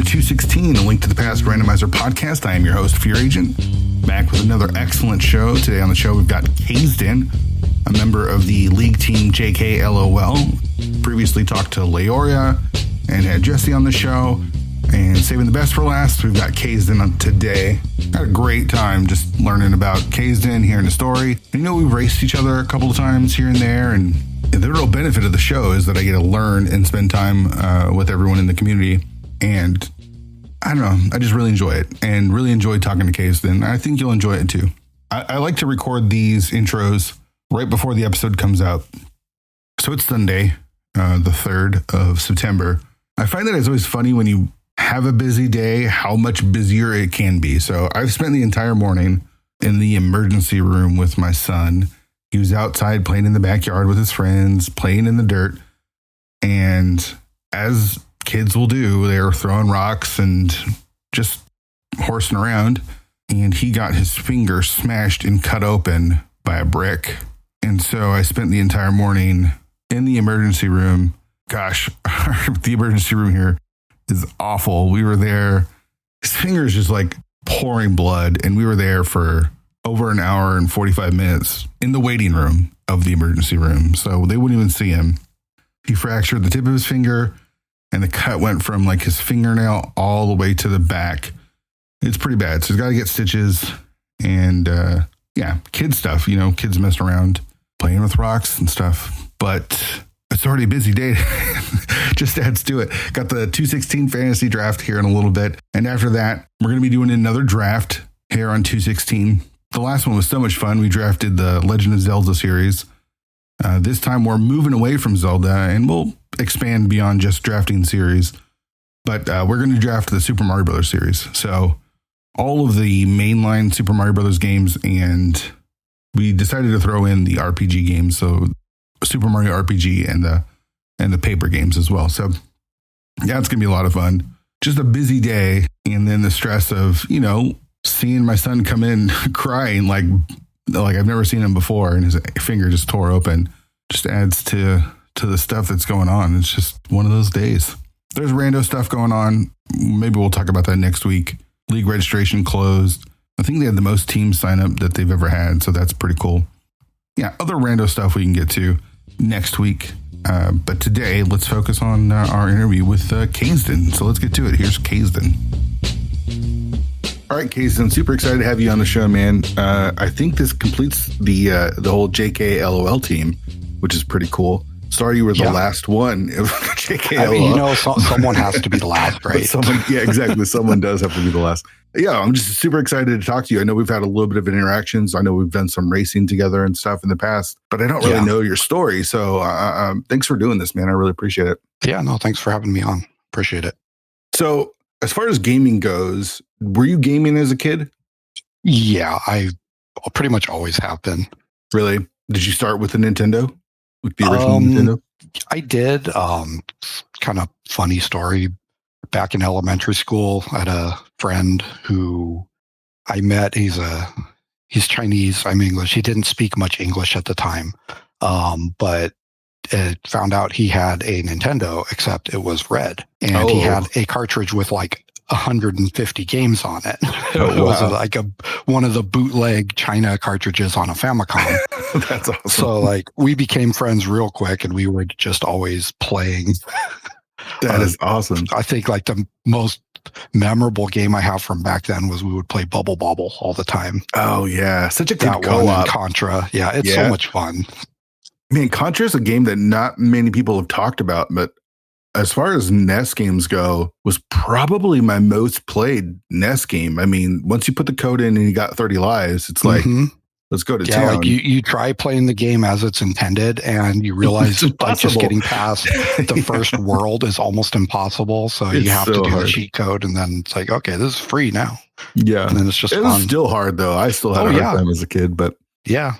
to 216, a link to the Past Randomizer podcast. I am your host, Fear Agent, back with another excellent show. Today on the show, we've got Kaesden, a member of the league team JKLOL. Previously talked to Leoria and had Jesse on the show. And saving the best for last, we've got Kaesden on today. Had a great time just learning about Kaesden, hearing the story. And we've raced each other a couple of times here and there, and the real benefit of the show is that I get to learn and spend time with everyone in the community. And I don't know, I just really enjoy it and really enjoy talking to Kaesden. I think you'll enjoy it too. I like to record these intros right before the episode comes out. So it's Sunday, the 3rd of September. I find that it's always funny when you have a busy day, how much busier it can be. So I've spent the entire morning in the emergency room with my son. He was outside playing in the backyard with his friends, playing in the dirt. And as kids will do, they were throwing rocks and just horsing around. And he got his finger smashed and cut open by a brick. And so I spent the entire morning in the emergency room. Gosh, the emergency room here is awful. We were there. His finger is just like pouring blood. And we were there for over an hour and 45 minutes in the waiting room of the emergency room. So they wouldn't even see him. He fractured the tip of his finger and the cut went from like his fingernail all the way to the back. It's pretty bad. So he's got to get stitches and kid stuff, kids messing around, playing with rocks and stuff. But it's already a busy day. Just adds to it. Got the 216 fantasy draft here in a little bit. And after that, we're going to be doing another draft here on 216. The last one was so much fun. We drafted the Legend of Zelda series. This time we're moving away from Zelda and we'll expand beyond just drafting series. But we're going to draft the Super Mario Brothers series. So all of the mainline Super Mario Brothers games, and we decided to throw in the RPG games. So Super Mario RPG and the paper games as well. So yeah, it's going to be a lot of fun. Just a busy day. And then the stress of, seeing my son come in crying like I've never seen him before, and his finger just tore open, just adds to the stuff that's going on. It's just one of those days. There's rando stuff going on. Maybe we'll talk about that next week. League registration closed. I think they had the most teams sign up that they've ever had, so that's pretty cool. Yeah, other rando stuff we can get to next week. But today, let's focus on our interview with Kaesden. So let's get to it. Here's Kaesden. All right, Kaesden, super excited to have you on the show, man. I think this completes the whole JKLOL team, which is pretty cool. Sorry you were the last one of JKLOL. I mean, someone has to be the last, right? Yeah, exactly. Someone does have to be the last. Yeah, I'm just super excited to talk to you. I know we've had a little bit of interactions. I know we've done some racing together and stuff in the past, but I don't really know your story. So thanks for doing this, man. I really appreciate it. Yeah, no, thanks for having me on. Appreciate it. So as far as gaming goes, were you gaming as a kid? Yeah, I pretty much always have been. Really? Did you start with a Nintendo? Like the original Nintendo? I did. Kind of funny story. Back in elementary school, I had a friend who I met. He's Chinese. I'm English. He didn't speak much English at the time, but found out he had a Nintendo, except it was red, and he had a cartridge with like 150 games on it. It was like one of the bootleg China cartridges on a Famicom. That's awesome. So we became friends real quick, and we were just always playing. That is awesome. I think the most memorable game I have from back then was we would play Bubble Bobble all the time. Oh yeah, such a good that co-op. One and Contra. Yeah, it's so much fun. Man, Contra is a game that not many people have talked about, but as far as NES games go, was probably my most played NES game. I mean, once you put the code in and you got 30 lives, it's like, let's go to town. You try playing the game as it's intended, and you realize just getting past the first world is almost impossible. So you have to do the cheat code, and then it's like, okay, this is free now. Yeah. And then it's just fun. Was still hard, though. I still had a hard time as a kid, but yeah,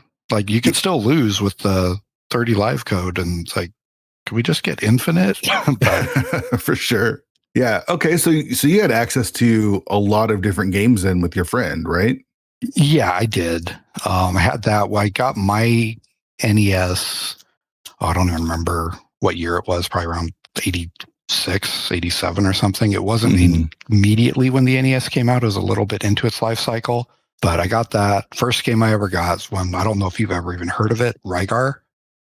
you can still lose with the 30 live code, and it's like, can we just get infinite? For sure. Yeah. Okay. So you had access to a lot of different games then with your friend, right? Yeah, I did. I had that. I got my NES. I don't even remember what year it was. Probably around 86, 87 or something. It wasn't immediately when the NES came out. It was a little bit into its life cycle. But I got that. First game I ever got was one, I don't know if you've ever even heard of it, Rygar.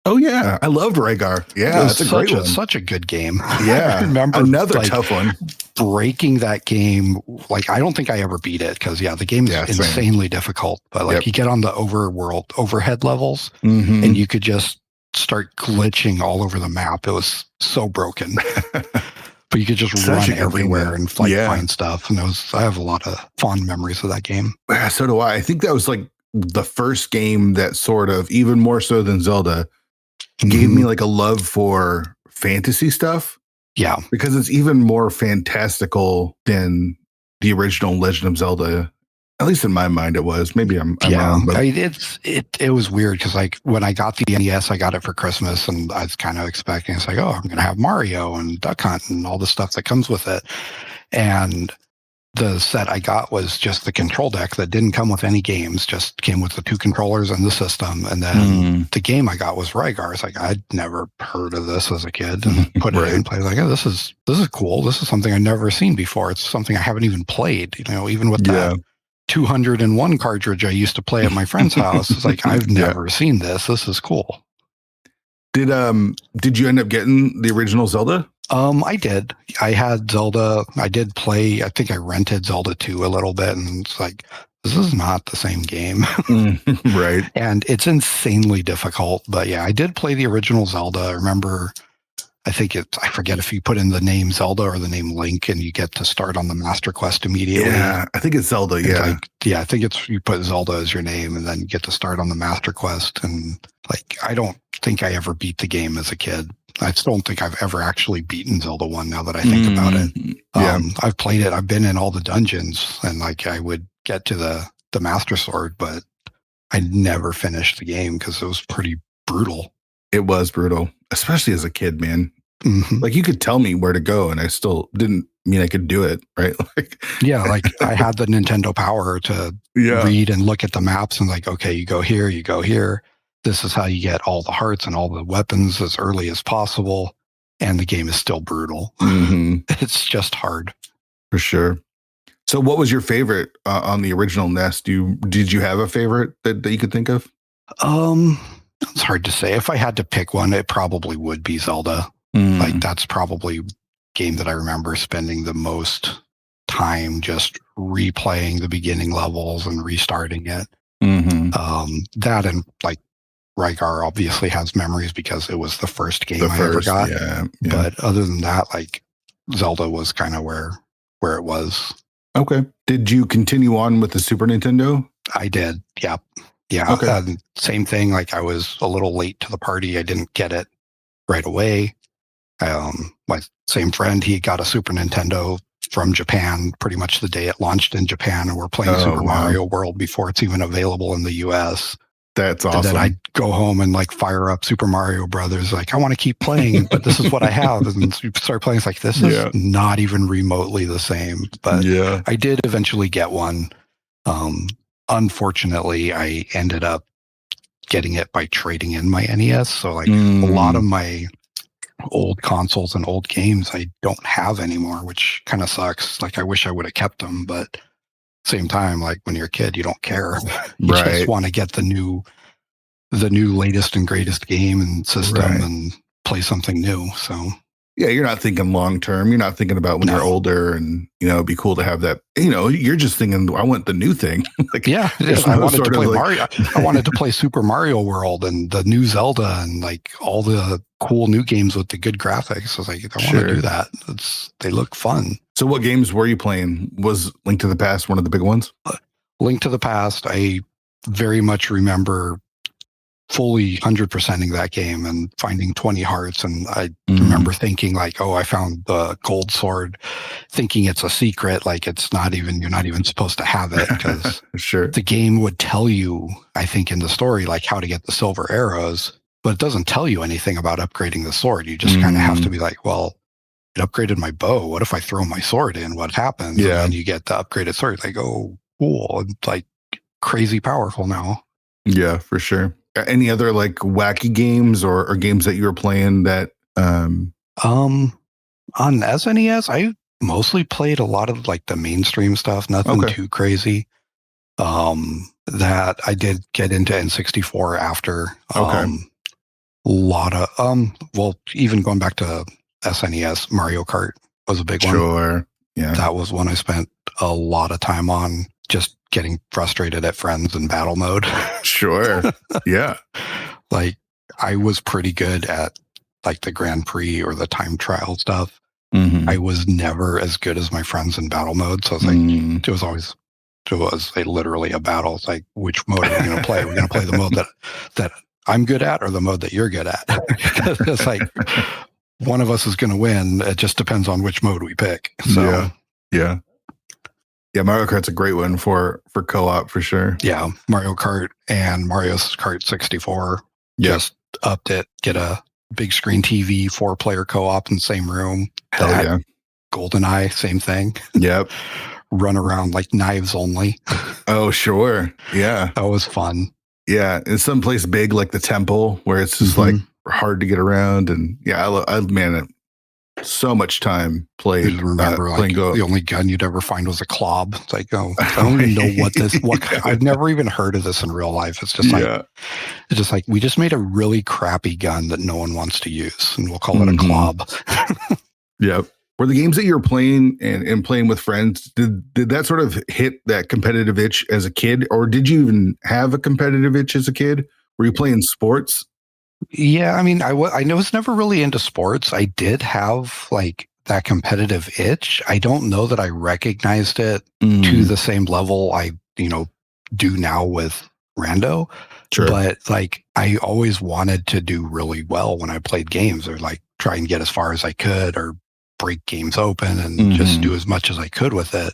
Oh, yeah. I loved Rygar. Yeah, that's a great one. Such a good game. Yeah. I remember another tough one. Breaking that game. Like, I don't think I ever beat it because, the game's insanely difficult. But, you get on the overhead levels, and you could just start glitching all over the map. It was so broken. But you could just run everywhere and find stuff. And I have a lot of fond memories of that game. Yeah, so do I. I think that was like the first game that sort of, even more so than Zelda, gave me like a love for fantasy stuff. Yeah. Because it's even more fantastical than the original Legend of Zelda. At least in my mind it was. Maybe I'm wrong. But it was weird because when I got the NES, I got it for Christmas, and I was kind of expecting, it's like, oh, I'm going to have Mario and Duck Hunt and all the stuff that comes with it. And the set I got was just the control deck that didn't come with any games, just came with the 2 controllers and the system. And then the game I got was Rygar. It's like, I'd never heard of this as a kid, and put it in and play. Like, oh, this is cool. This is something I've never seen before. It's something I haven't even played, even with that 201 cartridge I used to play at my friend's house. It's like, I've never seen this. This is cool. Did you end up getting the original Zelda? I did. I had Zelda. I did play. I think I rented Zelda 2 a little bit, and it's like, this is not the same game. Right. And it's insanely difficult. But yeah, I did play the original Zelda. I remember, I forget if you put in the name Zelda or the name Link, and you get to start on the Master Quest immediately. Yeah, I think it's Zelda. Yeah. I think you put Zelda as your name, and then you get to start on the Master Quest. And I don't think I ever beat the game as a kid. I still don't think I've ever actually beaten Zelda 1 now that I think about it. I've played it. I've been in all the dungeons, and I would get to the Master Sword, but I never finished the game because it was pretty brutal. It was brutal, especially as a kid, man. Like, you could tell me where to go, and I still didn't mean I could do it, right? I had the Nintendo Power to read and look at the maps and okay, you go here, you go here. This is how you get all the hearts and all the weapons as early as possible. And the game is still brutal. It's just hard. For sure. So what was your favorite on the original NES? Did you have a favorite that you could think of? It's hard to say. If I had to pick one, it probably would be Zelda. That's probably a game that I remember spending the most time just replaying the beginning levels and restarting it. That and Rygar obviously has memories because it was the first game I ever got. Yeah. But other than that, Zelda was kind of where it was. Okay. Did you continue on with the Super Nintendo? I did. Yeah. Yeah. Okay. Same thing. I was a little late to the party. I didn't get it right away. My same friend, he got a Super Nintendo from Japan pretty much the day it launched in Japan, and we're playing Super Mario World before it's even available in the US. That's awesome. And then I'd go home and fire up Super Mario Brothers. I want to keep playing, but this is what I have. And you start playing. It's this is not even remotely the same. But I did eventually get one. Unfortunately, I ended up getting it by trading in my NES. So a lot of my old consoles and old games I don't have anymore, which kind of sucks. I wish I would have kept them, but same time, when you're a kid, you don't care. You just want to get the new latest and greatest game and system and play something new. So you're not thinking long term. You're not thinking about when you're older, and it'd be cool to have that. You're just thinking, I want the new thing. I wanted to play Mario. I wanted to play Super Mario World and the new Zelda and all the cool new games with the good graphics. I was I want to do that. They look fun. So what games were you playing? Was Link to the Past one of the big ones? Link to the Past, I very much remember fully 100%ing that game and finding 20 hearts. And I remember thinking I found the gold sword, thinking it's a secret. You're not even supposed to have it because the game would tell you, I think in the story, how to get the silver arrows, but it doesn't tell you anything about upgrading the sword. You just kind of have to be well, it upgraded my bow. What if I throw my sword in? What happens? Yeah. And then you get the upgraded sword. Oh, cool. It's crazy powerful now. Yeah, for sure. Any other wacky games or games that you were playing that? On SNES, I mostly played a lot of like the mainstream stuff, nothing too crazy. That I did get into N64 after. A lot of well, even going back to SNES, Mario Kart was a big one. Sure. Yeah. That was one I spent a lot of time on, just getting frustrated at friends in battle mode. Sure. Yeah. Like, I was pretty good at like the Grand Prix or the time trial stuff. I was never as good as my friends in battle mode. So it's like, it was literally a battle. It's like, which mode are we going to play? We're going to play the mode that I'm good at, or the mode that you're good at. It's like, one of us is going to win. It just depends on which mode we pick. So yeah. Mario Kart's a great one for co-op for sure. Yeah, Mario Kart and Mario Kart 64 just upped it. Get a big screen TV, 4-player co-op in the same room. Hell yeah. GoldenEye, same thing. Yep. Run around like knives only. Oh, sure. Yeah. That was fun. Yeah. In some place big like the temple where it's just like hard to get around. And yeah, I so much time played. You remember like the only gun you'd ever find was a club. It's like, I don't even know what I've never even heard of this in real life. It's just like we just made a really crappy gun that no one wants to use, and we'll call it a club. Yep. Were the games that you were playing and playing with friends, did that sort of hit that competitive itch as a kid? Or did you even have a competitive itch as a kid? Were you playing sports? Yeah, I mean, I was never really into sports. I did have like that competitive itch. I don't know that I recognized it to the same level I, do now with Rando. Sure. But like, I always wanted to do really well when I played games, or like try and get as far as I could, or break games open and just do as much as I could with it.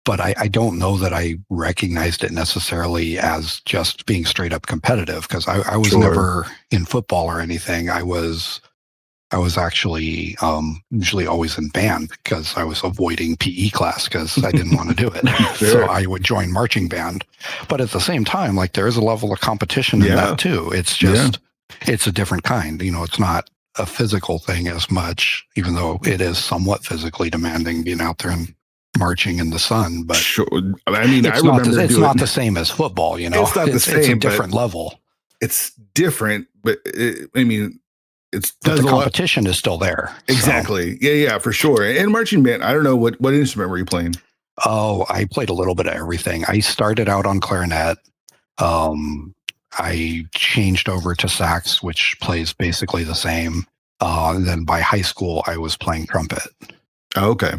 But I don't know that I recognized it necessarily as just being straight up competitive, because I was never in football or anything. I was actually usually always in band, because I was avoiding PE class because I didn't want to do it. Sure. So I would join marching band. But at the same time, like, there is a level of competition in that too. It's just, it's a different kind. It's not a physical thing as much, even though it is somewhat physically demanding being out there and marching in the sun. But sure. I mean, it's not the same as football. It's not the same. It's a different level. It's different, but but the competition is still there. Exactly. So. Yeah, for sure. And marching band, I don't know what instrument were you playing? Oh, I played a little bit of everything. I started out on clarinet. I changed over to sax, which plays basically the same. And then by high school, I was playing trumpet. Oh, okay.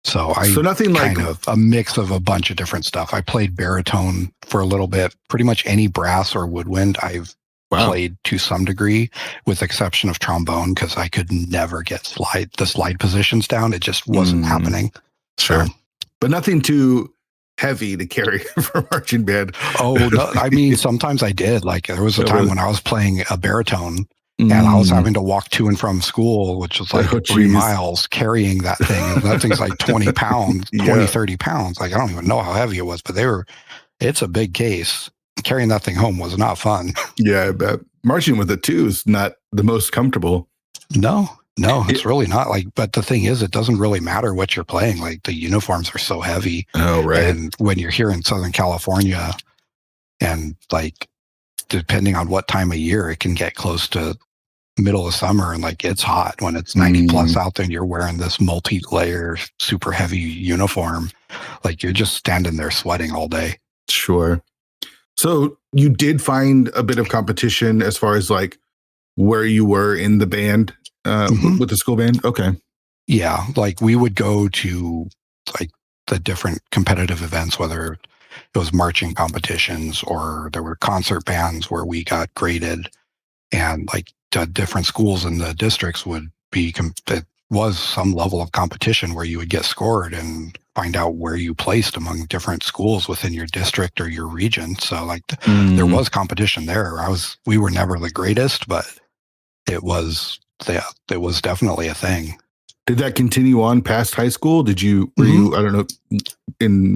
So nothing kind of a mix of a bunch of different stuff. I played baritone for a little bit. Pretty much any brass or woodwind I've played to some degree, with the exception of trombone, because I could never get the slide positions down. It just wasn't happening. Sure. So, but nothing too heavy to carry for marching band. Oh, no, I mean, sometimes I did. Like, there was a time when I was playing a baritone, and I was having to walk to and from school, which was like 3 miles, carrying that thing. And that thing's like 20 pounds, 30 pounds. Like, I don't even know how heavy it was, but it's a big case. Carrying that thing home was not fun. Yeah, I bet. Marching with it too is not the most comfortable. No, it's really not. Like, but the thing is, it doesn't really matter what you're playing. Like, the uniforms are so heavy. Oh, right. And when you're here in Southern California, and like, depending on what time of year, it can get close to middle of summer, and like, it's hot when it's 90 plus out there, and you're wearing this multi-layer, super heavy uniform. Like, you're just standing there sweating all day. Sure. So you did find a bit of competition as far as like where you were in the band with the school band? Okay. Yeah. Like, we would go to like the different competitive events, whether it was marching competitions or there were concert bands where we got graded, and like the different schools in the districts would be, it was some level of competition where you would get scored and find out where you placed among different schools within your district or your region. So like there was competition there. We were never the greatest, but it was definitely a thing. Did that continue on past high school? Were you, I don't know, in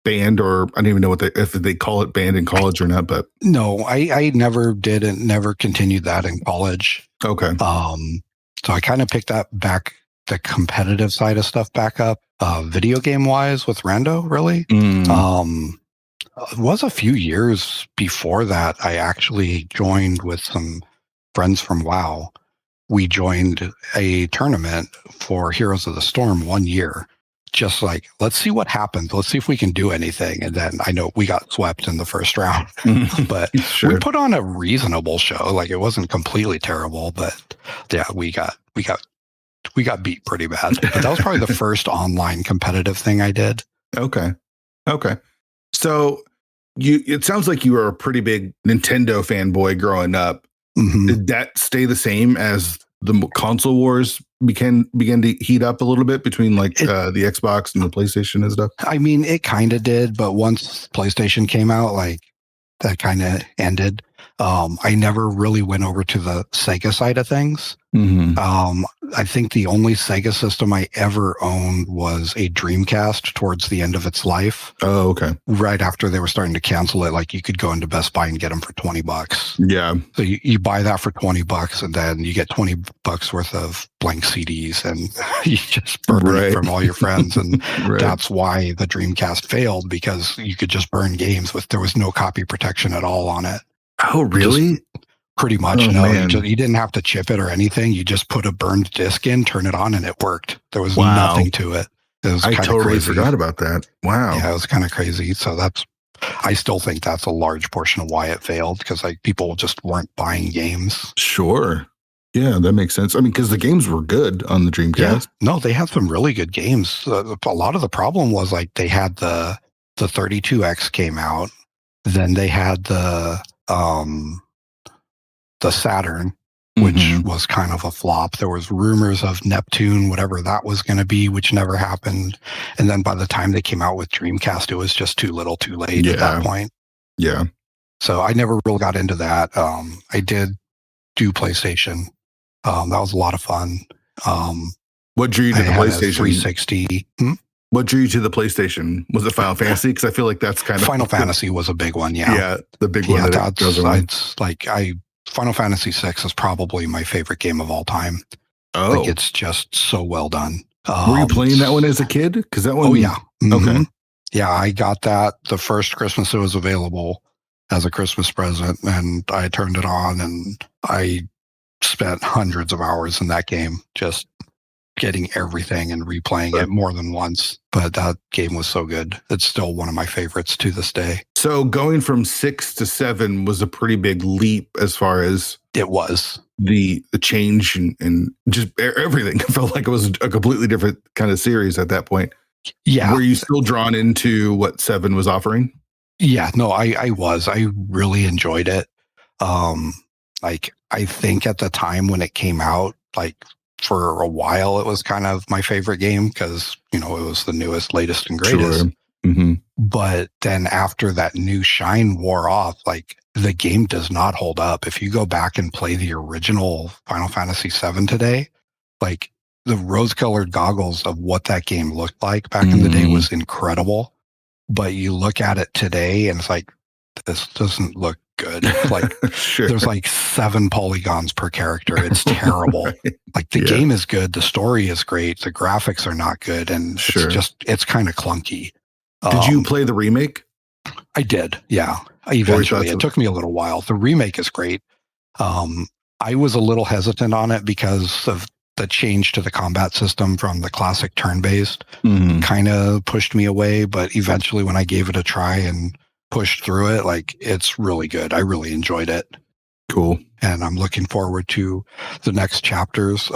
band, or I don't even know if they call it band in college or not, but. No, I never did and never continued that in college. Okay. So I kind of picked up back the competitive side of stuff back up, video game wise with Rando, really. It was a few years before that I actually joined with some friends from WoW. We joined a tournament for Heroes of the Storm 1 year. Just like, let's see what happens. Let's see if we can do anything. And then I know we got swept in the first round, but Sure. we put on a reasonable show. Like, it wasn't completely terrible, but yeah, we got beat pretty bad. But that was probably the first online competitive thing I did. Okay. So it sounds like you were a pretty big Nintendo fanboy growing up. Mm-hmm. Did that stay the same as the console wars began to heat up a little bit between the Xbox and the PlayStation and stuff? I mean, it kind of did, but once PlayStation came out, like, that kind of ended. I never really went over to the Sega side of things. Mm-hmm. I think the only Sega system I ever owned was a Dreamcast towards the end of its life. Oh, okay. Right after they were starting to cancel it, like, you could go into Best Buy and get them for $20. Yeah. So you buy that for $20, and then you get $20 worth of blank CDs, and you just burn it from all your friends. And that's why the Dreamcast failed, because you could just burn games there was no copy protection at all on it. Oh, really? Pretty much. You didn't have to chip it or anything. You just put a burned disc in, turn it on, and it worked. There was nothing to it. It was I totally crazy. Forgot about that. Wow. Yeah, it was kind of crazy. So I still think that's a large portion of why it failed, because people just weren't buying games. Sure. Yeah, that makes sense. I mean, because the games were good on the Dreamcast. Yeah. No, they had some really good games. A lot of the problem was, like, they had the 32X came out. Then they had the Saturn, which was kind of a flop. There was rumors of Neptune, whatever that was going to be, which never happened. And then by the time they came out with Dreamcast, it was just too little too late at that point. Yeah. So I never really got into that. I did do PlayStation. That was a lot of fun. What drew you to the PlayStation? 360. What drew you to the PlayStation? Was it Final Fantasy? Because I feel like that's kind of... Final Fantasy was a big one, yeah. Yeah, the big one. Final Fantasy VI is probably my favorite game of all time. Oh. Like, it's just so well done. Were you playing that one as a kid? Because that one... Oh, yeah. Mm-hmm. Okay. Yeah, I got that the first Christmas it was available as a Christmas present, and I turned it on, and I spent hundreds of hours in that game, just getting everything and replaying it more than once. But that game was so good. It's still one of my favorites to this day. So going from 6 to 7 was a pretty big leap as far as... It was. The change and just everything. It felt like it was a completely different kind of series at that point. Yeah. Were you still drawn into what 7 was offering? Yeah, no, I was. I really enjoyed it. I think at the time when it came out, for a while, it was kind of my favorite game because, it was the newest, latest, and greatest. Sure. Mm-hmm. But then after that new shine wore off, the game does not hold up. If you go back and play the original Final Fantasy VII today, the rose-colored goggles of what that game looked like back in the day was incredible. But you look at it today and it's like, this doesn't look good. Sure. There's 7 polygons per character. It's terrible. Right. The game is good. The story is great. The graphics are not good. And it's kind of clunky. Did you play the remake? I did. Yeah. Eventually. It took me a little while. The remake is great. I was a little hesitant on it because of the change to the combat system from the classic turn-based kind of pushed me away. But eventually when I gave it a try and pushed through it, it's really good. I really enjoyed it. Cool. And I'm looking forward to the next chapters.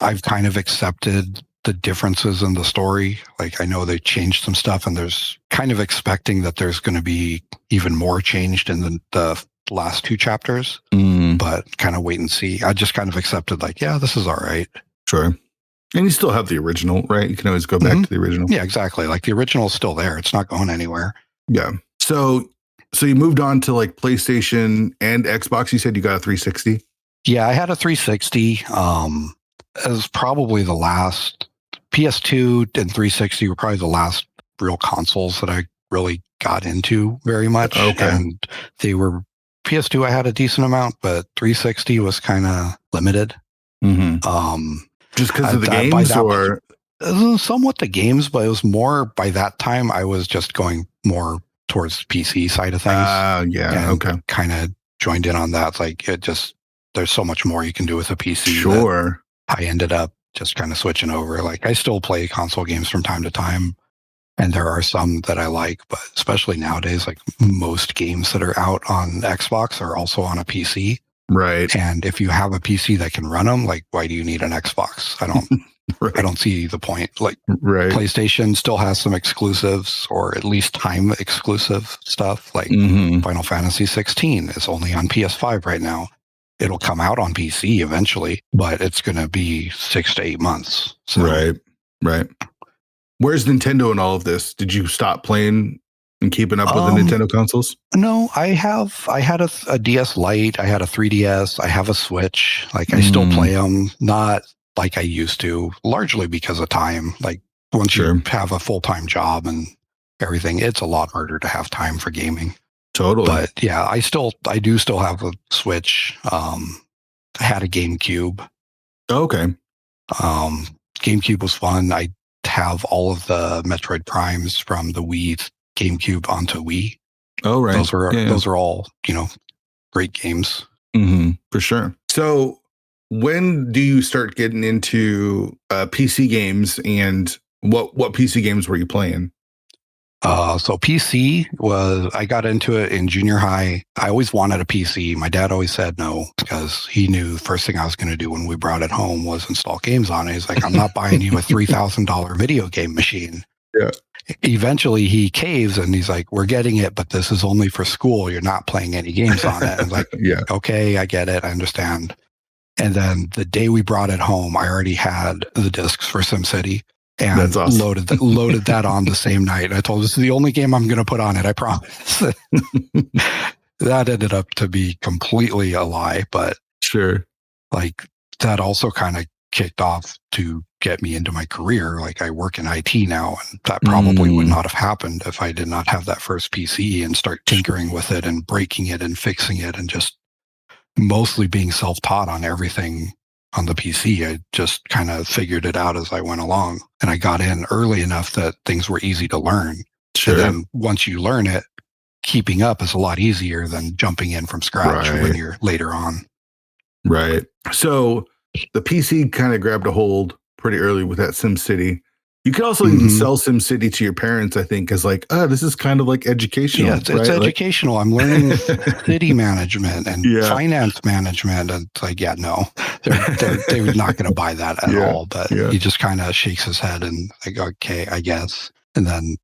I've kind of accepted the differences in the story. I know they changed some stuff, and there's kind of expecting that there's going to be even more changed in the last 2 chapters, but kind of wait and see. I just kind of accepted this is all right. Sure. And you still have the original, right? You can always go back to the original. Yeah, exactly. The original is still there. It's not going anywhere. Yeah. So you moved on to PlayStation and Xbox. You said you got a 360? Yeah, I had a 360. It was probably the last. PS2 and 360 were probably the last real consoles that I really got into very much. Okay. And they were PS2 I had a decent amount, but 360 was kind of limited. Just because of the games, or somewhat the games, but it was more by that time I was just going more towards PC side of things. Okay. Kind of joined in on that. It's like there's so much more you can do with a PC. Sure. I ended up just kind of switching over. Like I still play console games from time to time, and there are some that I like, but especially nowadays, like most games that are out on Xbox are also on a PC. Right. And if you have a PC that can run them, like why do you need an Xbox? I don't right. I don't see the point. Like PlayStation still has some exclusives, or at least time exclusive stuff. Like Final Fantasy 16 is only on PS5 right now. It'll come out on PC eventually, but it's going to be 6 to 8 months. So. Right. Where's Nintendo in all of this? Did you stop playing and keeping up with the Nintendo consoles? No, I had a DS Lite. I had a 3DS. I have a Switch. Like I still play them, not like I used to, largely because of time. Like once you have a full-time job and everything, it's a lot harder to have time for gaming. Totally. But yeah, I do still have a Switch. I had a GameCube. Okay. GameCube was fun. I have all of the Metroid Primes from the Wii GameCube onto Wii. Oh, right. Those are all, great games. For sure. So when do you start getting into PC games, and what PC games were you playing? So PC I got into it in junior high. I always wanted a PC. My dad always said no, because he knew the first thing I was going to do when we brought it home was install games on it. He's like, I'm not buying you a $3,000 video game machine. Yeah. Eventually he caves and he's like, we're getting it, but this is only for school. You're not playing any games on it. I was like, okay, I get it. I understand. And then the day we brought it home, I already had the discs for SimCity. And that's awesome. loaded that on the same night. And I told him, this is the only game I'm going to put on it, I promise. That ended up to be completely a lie, but sure, like that also kind of kicked off to get me into my career. Like I work in IT now, and that probably would not have happened if I did not have that first PC and start tinkering with it and breaking it and fixing it, and just mostly being self-taught on everything on the PC. I just kind of figured it out as I went along, and I got in early enough that things were easy to learn. Sure. And then once you learn it, keeping up is a lot easier than jumping in from scratch when you're later on. Right. So the PC kind of grabbed a hold pretty early with that SimCity. You could also even sell SimCity to your parents, I think, as like, this is kind of like educational. Yeah, it's educational. I'm learning city management and finance management. And it's like, no, they're not going to buy that at all. But he just kind of shakes his head and like, okay, I guess. And then,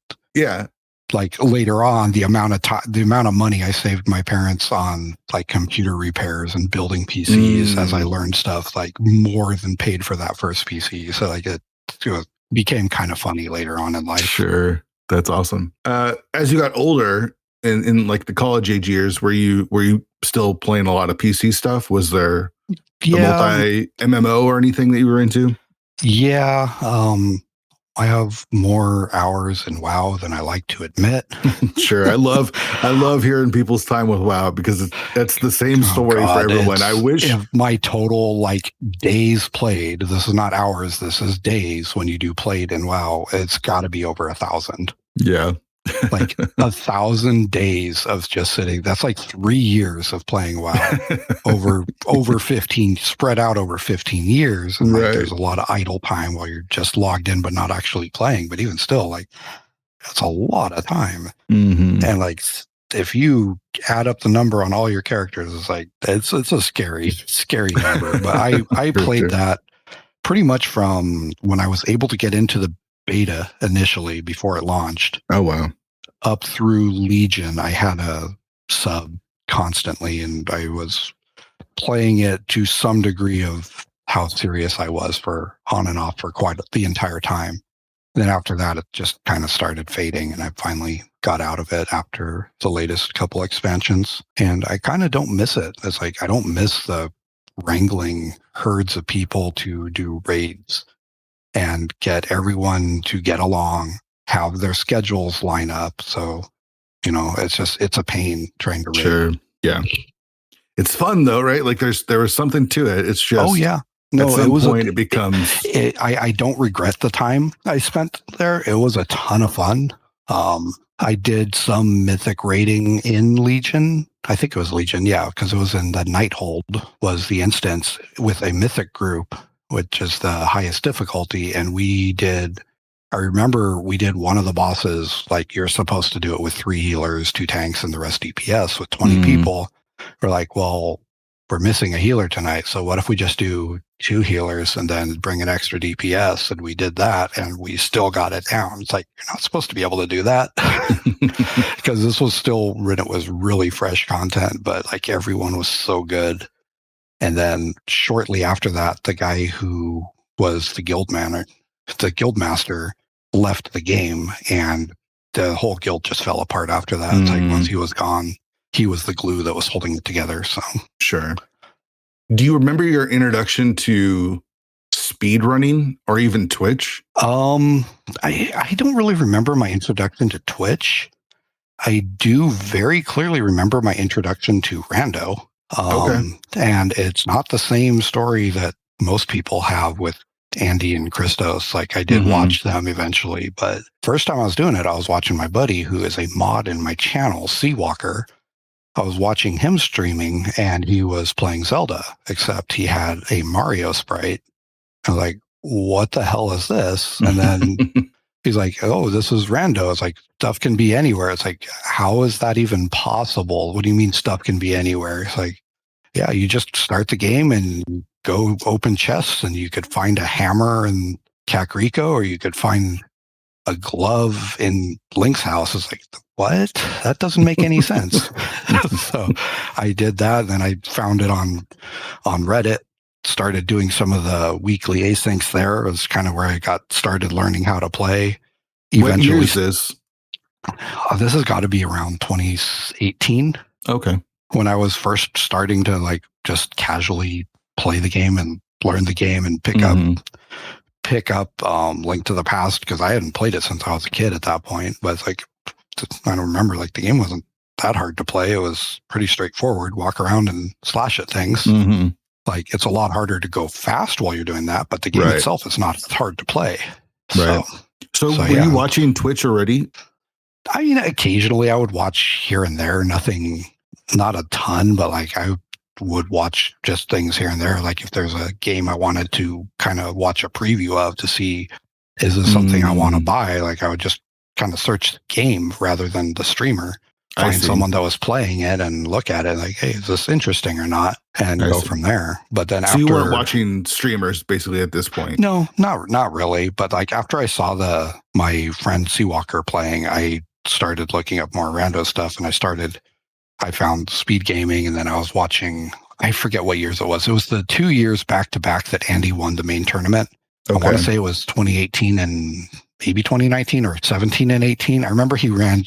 like later on, the amount of money I saved my parents on like computer repairs and building PCs as I learned stuff, like more than paid for that first PC. So like it became kind of funny later on in life. Sure. That's awesome. As you got older in like the college age years, were you still playing a lot of PC stuff? Was there a multi MMO or anything that you were into? Yeah. I have more hours in WoW than I like to admit. Sure. I love hearing people's time with WoW, because that's the same story for everyone. I wish if my total like days played, this is not hours, this is days. When you do played in WoW, it's got to be over 1,000. Yeah. Like 1,000 days of just sitting. That's like 3 years of playing WoW over 15, spread out over 15 years. And like, there's a lot of idle time while you're just logged in, but not actually playing. But even still, like that's a lot of time. And like, if you add up the number on all your characters, it's like, it's a scary number. But I played that pretty much from when I was able to get into the beta initially before it launched. Oh, wow. Up through Legion, I had a sub constantly, and I was playing it to some degree of how serious I was for on and off for quite the entire time. Then after that, it just kind of started fading, and I finally got out of it after the latest couple expansions. And I kind of don't miss it. It's like I don't miss the wrangling herds of people to do raids and get everyone to get along, have their schedules line up. So, it's a pain trying to raid. Sure. Yeah. It's fun though, right? Like there was something to it. It's just, No, at some point it becomes. I don't regret the time I spent there. It was a ton of fun. I did some mythic raiding in Legion. I think it was Legion, yeah, because it was in the Nighthold was the instance with a mythic group, which is the highest difficulty. And I remember we did one of the bosses, like you're supposed to do it with 3 healers, 2 tanks, and the rest DPS with 20 people. We're like, well, we're missing a healer tonight. So what if we just do 2 healers and then bring an extra DPS? And we did that and we still got it down. It's like, you're not supposed to be able to do that because this was still when it was really fresh content, but like everyone was so good. And then shortly after that, the guy who was the guildmaster left the game and the whole guild just fell apart after that. It's like once he was gone, he was the glue that was holding it together. So sure. Do you remember your introduction to speed running or even Twitch? I don't really remember my introduction to Twitch. I do very clearly remember my introduction to Rando. And it's not the same story that most people have with Andy and Christos. Like I did watch them eventually, but first time I was doing it, I was watching my buddy who is a mod in my channel, Seawalker. I was watching him streaming and he was playing Zelda, except he had a Mario sprite. I was like, what the hell is this? And then he's like, oh, this is Rando. It's like, stuff can be anywhere. It's like, how is that even possible? What do you mean stuff can be anywhere? It's like, yeah, you just start the game and go open chests and you could find a hammer in Kakariko or you could find a glove in Link's house. It's like, what? That doesn't make any sense. So I did that. Then I found it on Reddit, started doing some of the weekly asyncs there. It was kind of where I got started learning how to play. What year is this? This has got to be around 2018. Okay. When I was first starting to like just casually play the game and learn the game and pick up Link to the Past, because I hadn't played it since I was a kid at that point. But it's like, I don't remember, like the game wasn't that hard to play. It was pretty straightforward. Walk around and slash at things. Like it's a lot harder to go fast while you're doing that, but the game itself is not hard to play. Right. So were you watching Twitch already? I mean, occasionally I would watch here and there, not a ton, but like I would watch just things here and there. Like if there's a game I wanted to kind of watch a preview of to see, is this something I want to buy? Like I would just kind of search the game rather than the streamer, find someone that was playing it and look at it like, hey, is this interesting or not? And go from there. But then after, you weren't watching streamers basically at this point? No, not really. But like after I saw my friend Seawalker playing, I started looking up more rando stuff and I found speed gaming, and then I was watching, I forget what years it was. It was the 2 years back to back that Andy won the main tournament. Okay. I want to say it was 2018 and maybe 2019 or 17 and 18. I remember he ran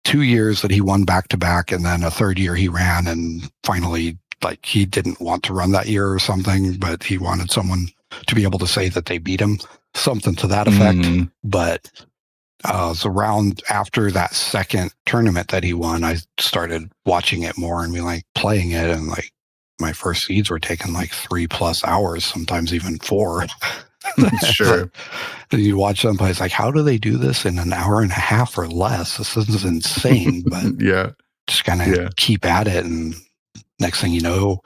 2 years that he won back to back, and then a third year he ran, and finally, like, he didn't want to run that year or something, but he wanted someone to be able to say that they beat him, something to that effect. But so around after that second tournament that he won, I started watching it more and playing it, and like my first seeds were taking like 3+ hours, sometimes even 4. Sure. And you watch them play, it's like, how do they do this in an hour and a half or less? This is insane. But yeah, just kind of keep at it, and next thing you know,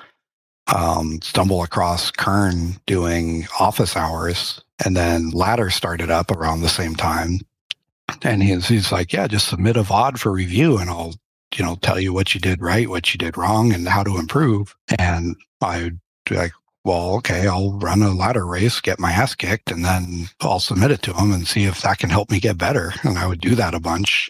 stumble across Kern doing office hours, and then Ladder started up around the same time. And he's like, yeah, just submit a VOD for review and I'll, tell you what you did right, what you did wrong, and how to improve. And I'd be like, well, okay, I'll run a ladder race, get my ass kicked, and then I'll submit it to him and see if that can help me get better. And I would do that a bunch.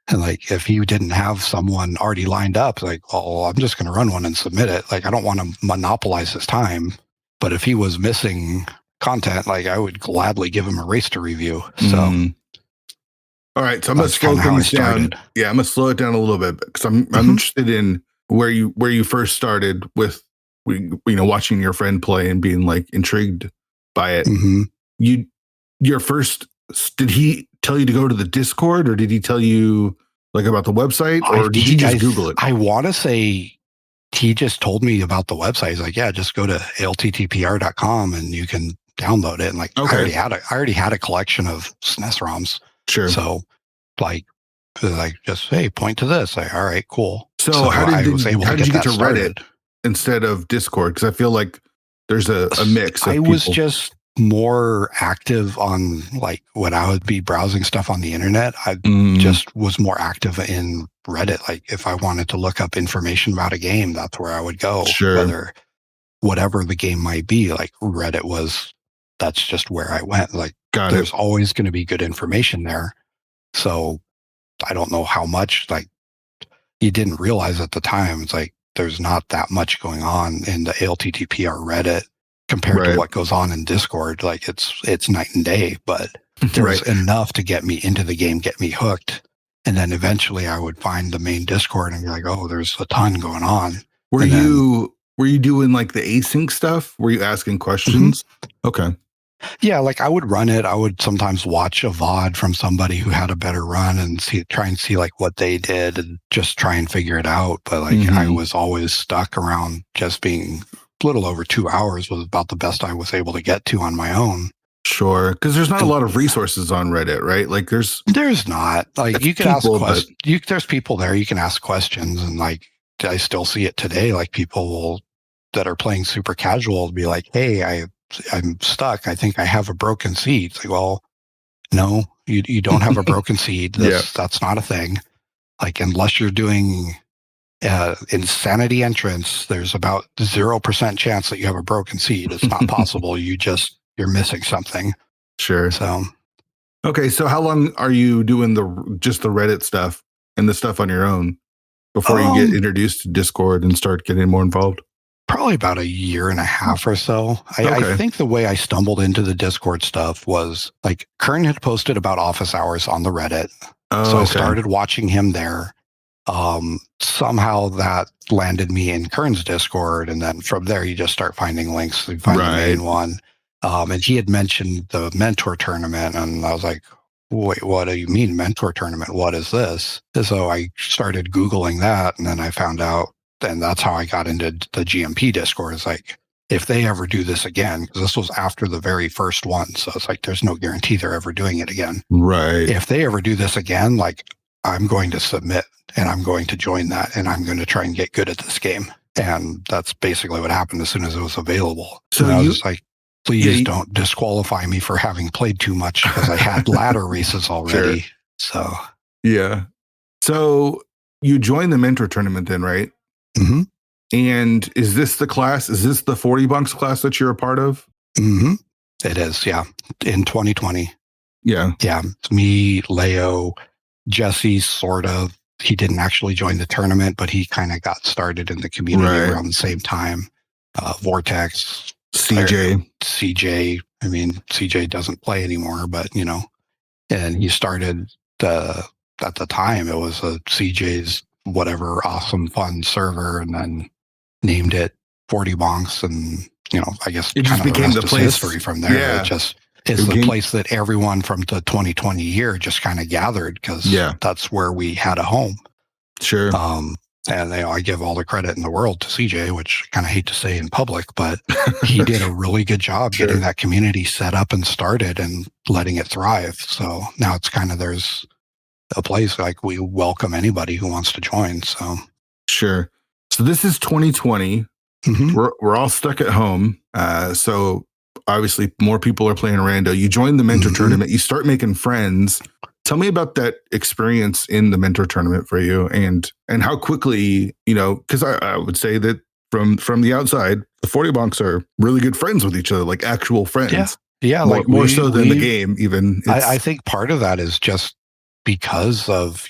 And like, if he didn't have someone already lined up, like, well, I'm just going to run one and submit it. Like, I don't want to monopolize his time. But if he was missing content, like, I would gladly give him a race to review. So. All right, so I'm gonna slow things down. Yeah, I'm gonna slow it down a little bit because I'm interested in where you first started with, watching your friend play and being like intrigued by it. Did he tell you to go to the Discord, or did he tell you like about the website, or did you just Google it? I want to say he just told me about the website. He's like, yeah, just go to lttpr.com and you can download it. And like, Okay. I already had a collection of SNES ROMs. Sure. So like just, hey, point to this. Like, all right, cool. So how did you get to Reddit instead of Discord? Because I feel like there's a mix of people. Was just more active on like when I would be browsing stuff on the internet. I just was more active in Reddit. Like if I wanted to look up information about a game, that's where I would go. Sure. Whatever the game might be, like that's just where I went. Like there's always going to be good information there. So I don't know how much, like you didn't realize at the time. It's like, there's not that much going on in the ALTTPR Reddit compared to what goes on in Discord. Like it's night and day, but there's enough to get me into the game, get me hooked. And then eventually I would find the main Discord and be like, oh, there's a ton going on. Were you doing like the async stuff? Were you asking questions? Okay. Yeah, like I would run it. I would sometimes watch a VOD from somebody who had a better run and try and see like what they did and just try and figure it out. But like I was always stuck around just being a little over 2 hours was about the best I was able to get to on my own. Sure. Because there's not a lot of resources on Reddit, right? Like there's not. Like you can ask questions. There's people there. You can ask questions and like I still see it today. Like people that are playing super casual will be like, hey, I'm stuck. I think I have a broken seed. It's like, well, no, you don't have a broken seed. That's not a thing. Like, unless you're doing insanity entrance, there's about 0% chance that you have a broken seed. It's not possible. You're missing something. Sure. So, okay. So how long are you doing just the Reddit stuff and the stuff on your own before you get introduced to Discord and start getting more involved? Probably about a year and a half or so. I think the way I stumbled into the Discord stuff was like Kern had posted about office hours on the Reddit. I started watching him there. Somehow that landed me in Kern's Discord. And then from there, you just start finding links. You find the main one. And he had mentioned the mentor tournament. And I was like, wait, what do you mean mentor tournament? What is this? And so I started Googling that. And then I found out. And that's how I got into the GMP Discord. It's like, if they ever do this again, because this was after the very first one. So it's like, there's no guarantee they're ever doing it again. Right. If they ever do this again, like I'm going to submit and I'm going to join that and I'm going to try and get good at this game. And that's basically what happened as soon as it was available. So I was like, please don't disqualify me for having played too much because I had ladder races already. Sure. So. Yeah. So you joined the mentor tournament then, right? Mm-hmm. And is this the 40 bunks class that you're a part of? Mm-hmm. It is, yeah. In 2020. Yeah. Yeah. It's me, Leo, Jesse, sort of. He didn't actually join the tournament, but he kind of got started in the community around the same time. Vortex. CJ. I mean, CJ doesn't play anymore, but, and he started at the time, it was a CJ's whatever awesome fun server and then named it 40 bonks and I guess it just became the place history from there. Yeah. It's the place that everyone from the 2020 year just kind of gathered because that's where we had a home. Sure. And I give all the credit in the world to CJ, which I kind of hate to say in public, but he did a really good job getting that community set up and started and letting it thrive. So now it's kind of there's a place like we welcome anybody who wants to join. So sure. So this is 2020. Mm-hmm. We're all stuck at home. So obviously more people are playing Rando. You join the mentor tournament. You start making friends. Tell me about that experience in the mentor tournament for you and how quickly, because I would say that from the outside, the 40 bonks are really good friends with each other, like actual friends. Yeah. More so than the game even. I think part of that is just because of,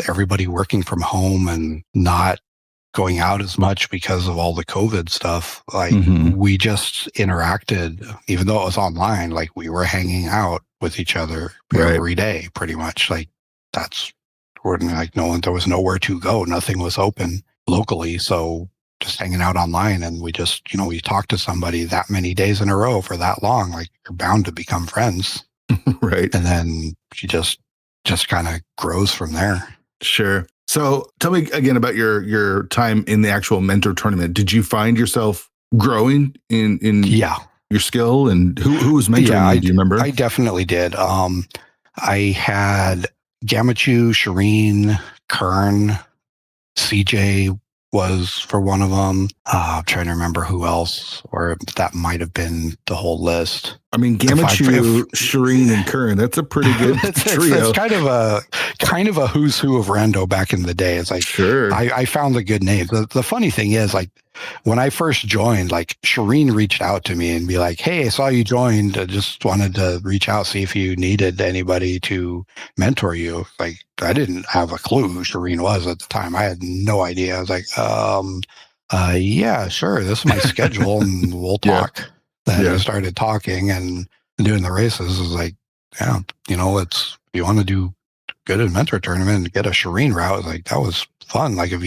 everybody working from home and not going out as much because of all the COVID stuff. Like we just interacted, even though it was online, like we were hanging out with each other every day, pretty much. Like that's where there was nowhere to go. Nothing was open locally. So just hanging out online and we just, we talked to somebody that many days in a row for that long, like you're bound to become friends. Right. And then you just kind of grows from there. Sure. So tell me again about your time in the actual mentor tournament. Did you find yourself growing in your skill, and who was mentoring you? Do you remember? I definitely did. I had Gamachu, Shireen, Kern, CJ was for one of them. I'm trying to remember who else, or that might have been the whole list. I mean, Gamachu, Shireen, and Kern, that's a pretty good trio. It's kind of a who's who of Rando back in the day. It's like, sure. I found a good name. The funny thing is, like, when I first joined, like, Shireen reached out to me and be like, hey, I saw you joined. I just wanted to reach out, see if you needed anybody to mentor you. Like, I didn't have a clue who Shireen was at the time. I had no idea. I was like, yeah, sure. This is my schedule and we'll talk. Then I started talking and doing the races. I was like, yeah, it's, you want to do good in mentor tournament and get a Shireen route. Like, that was fun. Like, if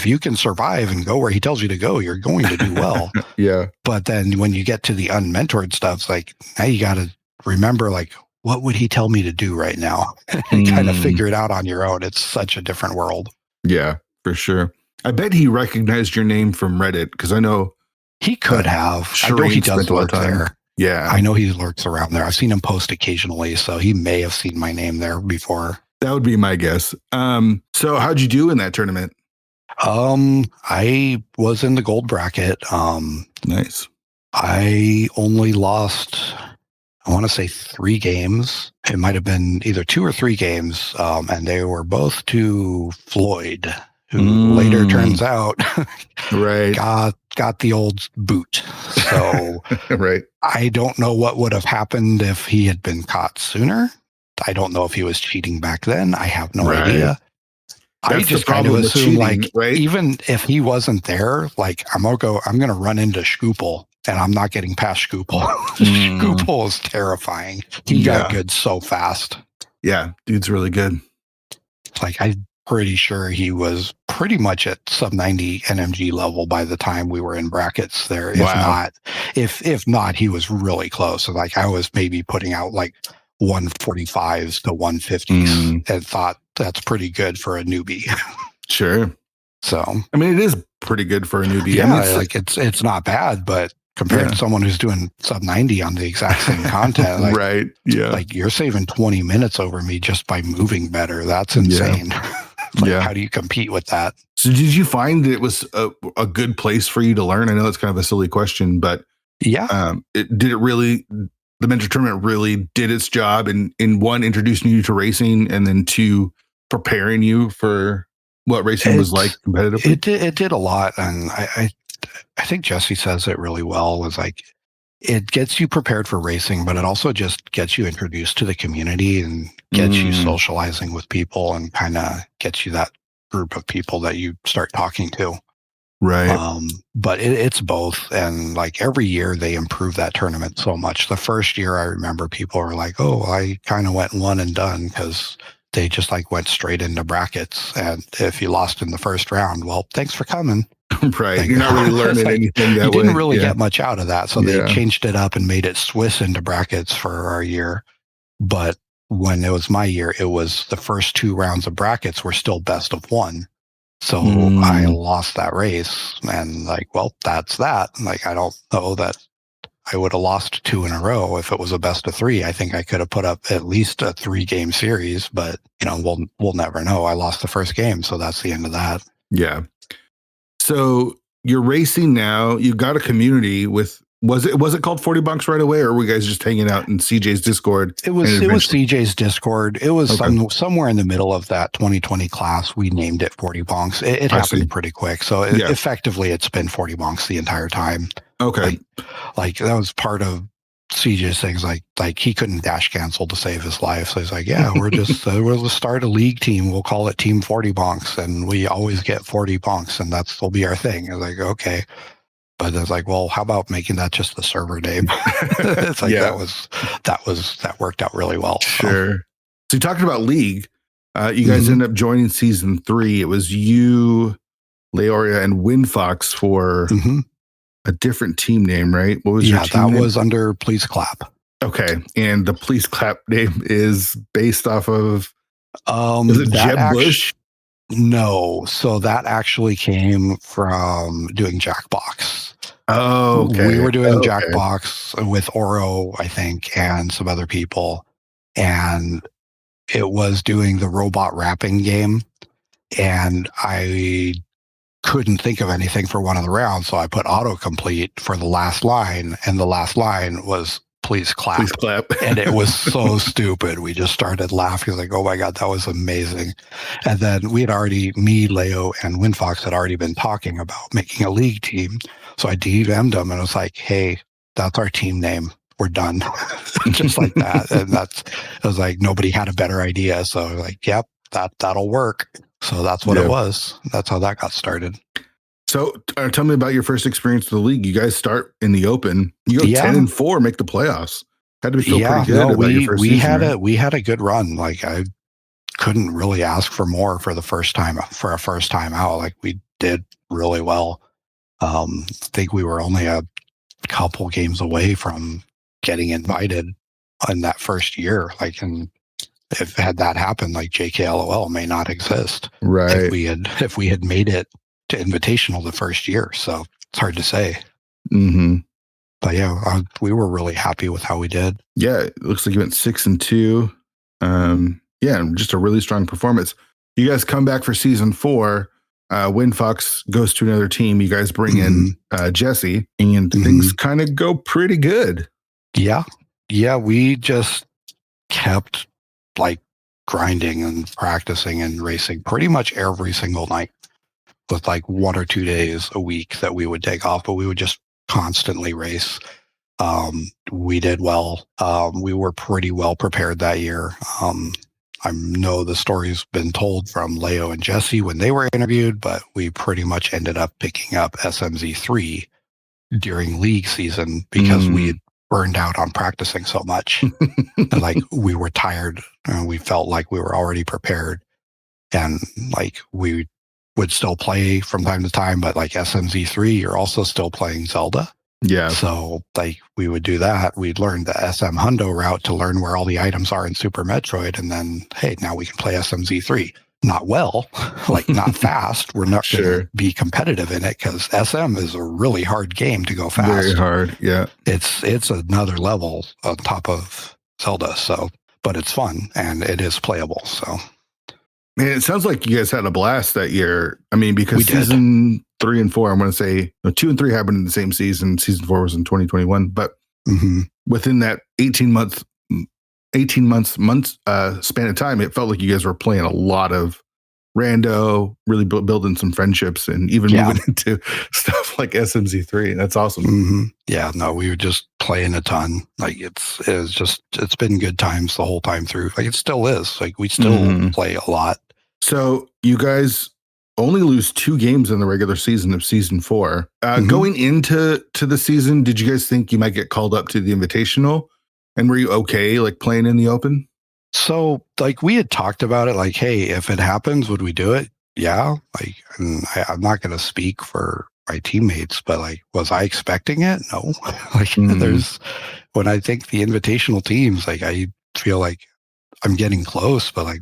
you can survive and go where he tells you to go, you're going to do well. Yeah. But then when you get to the unmentored stuff, it's like, now you got to remember, like, what would he tell me to do right now? And kind of figure it out on your own. It's such a different world. Yeah, for sure. I bet he recognized your name from Reddit, because I know he could have. I know he does lurk there. Yeah. I know he lurks around there. I've seen him post occasionally, so he may have seen my name there before. That would be my guess. So how'd you do in that tournament? I was in the gold bracket. Nice. I only lost, I want to say 3 games. It might have been either 2 or 3 games. And they were both to Floyd, who later turns out got the old boot. So right. I don't know what would have happened if he had been caught sooner. I don't know if he was cheating back then. I have no idea. I just kind of assume, like, even if he wasn't there, like, I'm going to run into Scoopel, and I'm not getting past Scoopel. Scoopel is terrifying. He got good so fast. Yeah, dude's really good. Like, I'm pretty sure he was pretty much at sub 90 NMG level by the time we were in brackets there. If not, he was really close. So, like, I was maybe putting out like 145s to 150s and thought that's pretty good for a newbie. Sure. So, I mean, it is pretty good for a newbie. Yeah, I mean, it's not bad, but compared to someone who's doing sub 90 on the exact same content, like, right. Yeah. Like, you're saving 20 minutes over me just by moving better. That's insane. How do you compete with that? So did you find it was a good place for you to learn? I know it's kind of a silly question, but the mentor tournament really did its job in one, introducing you to racing, and then 2, preparing you for what racing was like competitively? It did a lot. And I think Jesse says it really well, was like, it gets you prepared for racing, but it also just gets you introduced to the community and gets you socializing with people and kind of gets you that group of people that you start talking to. Right. But it's both. And like, every year they improve that tournament so much. The first year, I remember people were like, oh, I kind of went one and done, because they just like went straight into brackets. And if you lost in the first round, well, thanks for coming. Right. Like, you're not really learning anything that way. You didn't really get much out of that. So they changed it up and made it Swiss into brackets for our year. But when it was my year, it was the first 2 rounds of brackets were still best of 1. So I lost that race, and like, well, that's that. Like, I don't know that I would have lost 2 in a row if it was a best of 3. I think I could have put up at least a 3-game series, but we'll never know. I lost the first game, so that's the end of that. Yeah. So you're racing now. You got a community with. Was it called 40 Bunks right away, or were you guys just hanging out in CJ's Discord? It was CJ's Discord. It was somewhere in the middle of that 2020 class. We named it 40 Bunks. It happened pretty quick. So effectively, it's been 40 Bunks the entire time. Okay. Like that was part of CJ's things. Like he couldn't dash cancel to save his life. So he's like, yeah, we're just we'll start a league team. We'll call it Team 40 Bunks, and we always get 40 Bunks, and will be our thing. I was like, okay. But it's like, well, how about making that just the server name? It's like that worked out really well. Sure. So you talked about League. You guys ended up joining season 3. It was you, Leoria, and Windfox for a different team name, right? What was your team name? Was under Please Clap. Okay, and the Please Clap name is based off of is it Jeb Bush? No. So that actually came from doing Jackbox. Oh, okay. We were doing Jackbox with Oro, I think, and some other people. And it was doing the robot rapping game. And I couldn't think of anything for one of the rounds. So I put autocomplete for the last line. And the last line was, please clap. Please clap. And it was so stupid. We just started laughing like, oh my God, that was amazing. And then we had already, me, Leo, and Winfox had already been talking about making a league team. So I DM'd them and I was like, hey, that's our team name. We're done. Just like that. And it was like, nobody had a better idea. So like, yep, that'll work. So that's what it was. That's how that got started. So tell me about your first experience with the league. You guys start in the open. You go 10-4, make the playoffs. Had to feel pretty good about your first season. We had a good run. Like I couldn't really ask for more for a first time out. Like we did really well. I think we were only a couple games away from getting invited in that first year. Like, and if had that happened, like JKLOL may not exist. Right. If we had made it to Invitational the first year. So it's hard to say. Mm-hmm. But yeah, we were really happy with how we did. Yeah, it looks like you went 6-2. Yeah, just a really strong performance. You guys come back for season 4. Winfox goes to another team. You guys bring in Jesse, and things kind of go pretty good. Yeah. Yeah, we just kept like grinding and practicing and racing pretty much every single night, with like 1 or 2 days a week that we would take off, but we would just constantly race. We did well. We were pretty well prepared that year. I know the story's been told from Leo and Jesse when they were interviewed, but we pretty much ended up picking up SMZ3 during league season because we had burned out on practicing so much. And like we were tired and we felt like we were already prepared. And like we would still play from time to time, but like SMZ3, you're also still playing Zelda. Yeah. So like we would do that. We'd learn the SM Hundo route to learn where all the items are in Super Metroid. And then, hey, now we can play SMZ3. Not well, like not fast. We're not going to be competitive in it because SM is a really hard game to go fast. Very hard. Yeah. It's another level on top of Zelda. So, but it's fun and it is playable. So. Man, it sounds like you guys had a blast that year. I mean, because season 3 and 4, I'm going to say 2 and 3 happened in the same season. Season 4 was in 2021, but within that 18 months span of time, it felt like you guys were playing a lot of rando, really building some friendships, and even moving into stuff like SMZ3. That's awesome. Yeah, no, we were just playing a ton. Like it's been good times the whole time through. Like it still is. Like we still play a lot. So you guys only lose 2 games in the regular season of season 4. Going into the season, did you guys think you might get called up to the Invitational? And were you okay, like playing in the open? So like we had talked about it, like, hey, if it happens, would we do it? Yeah. Like, and I'm not going to speak for my teammates, but like, was I expecting it? No. Like when I think the Invitational teams, like I feel like I'm getting close, but like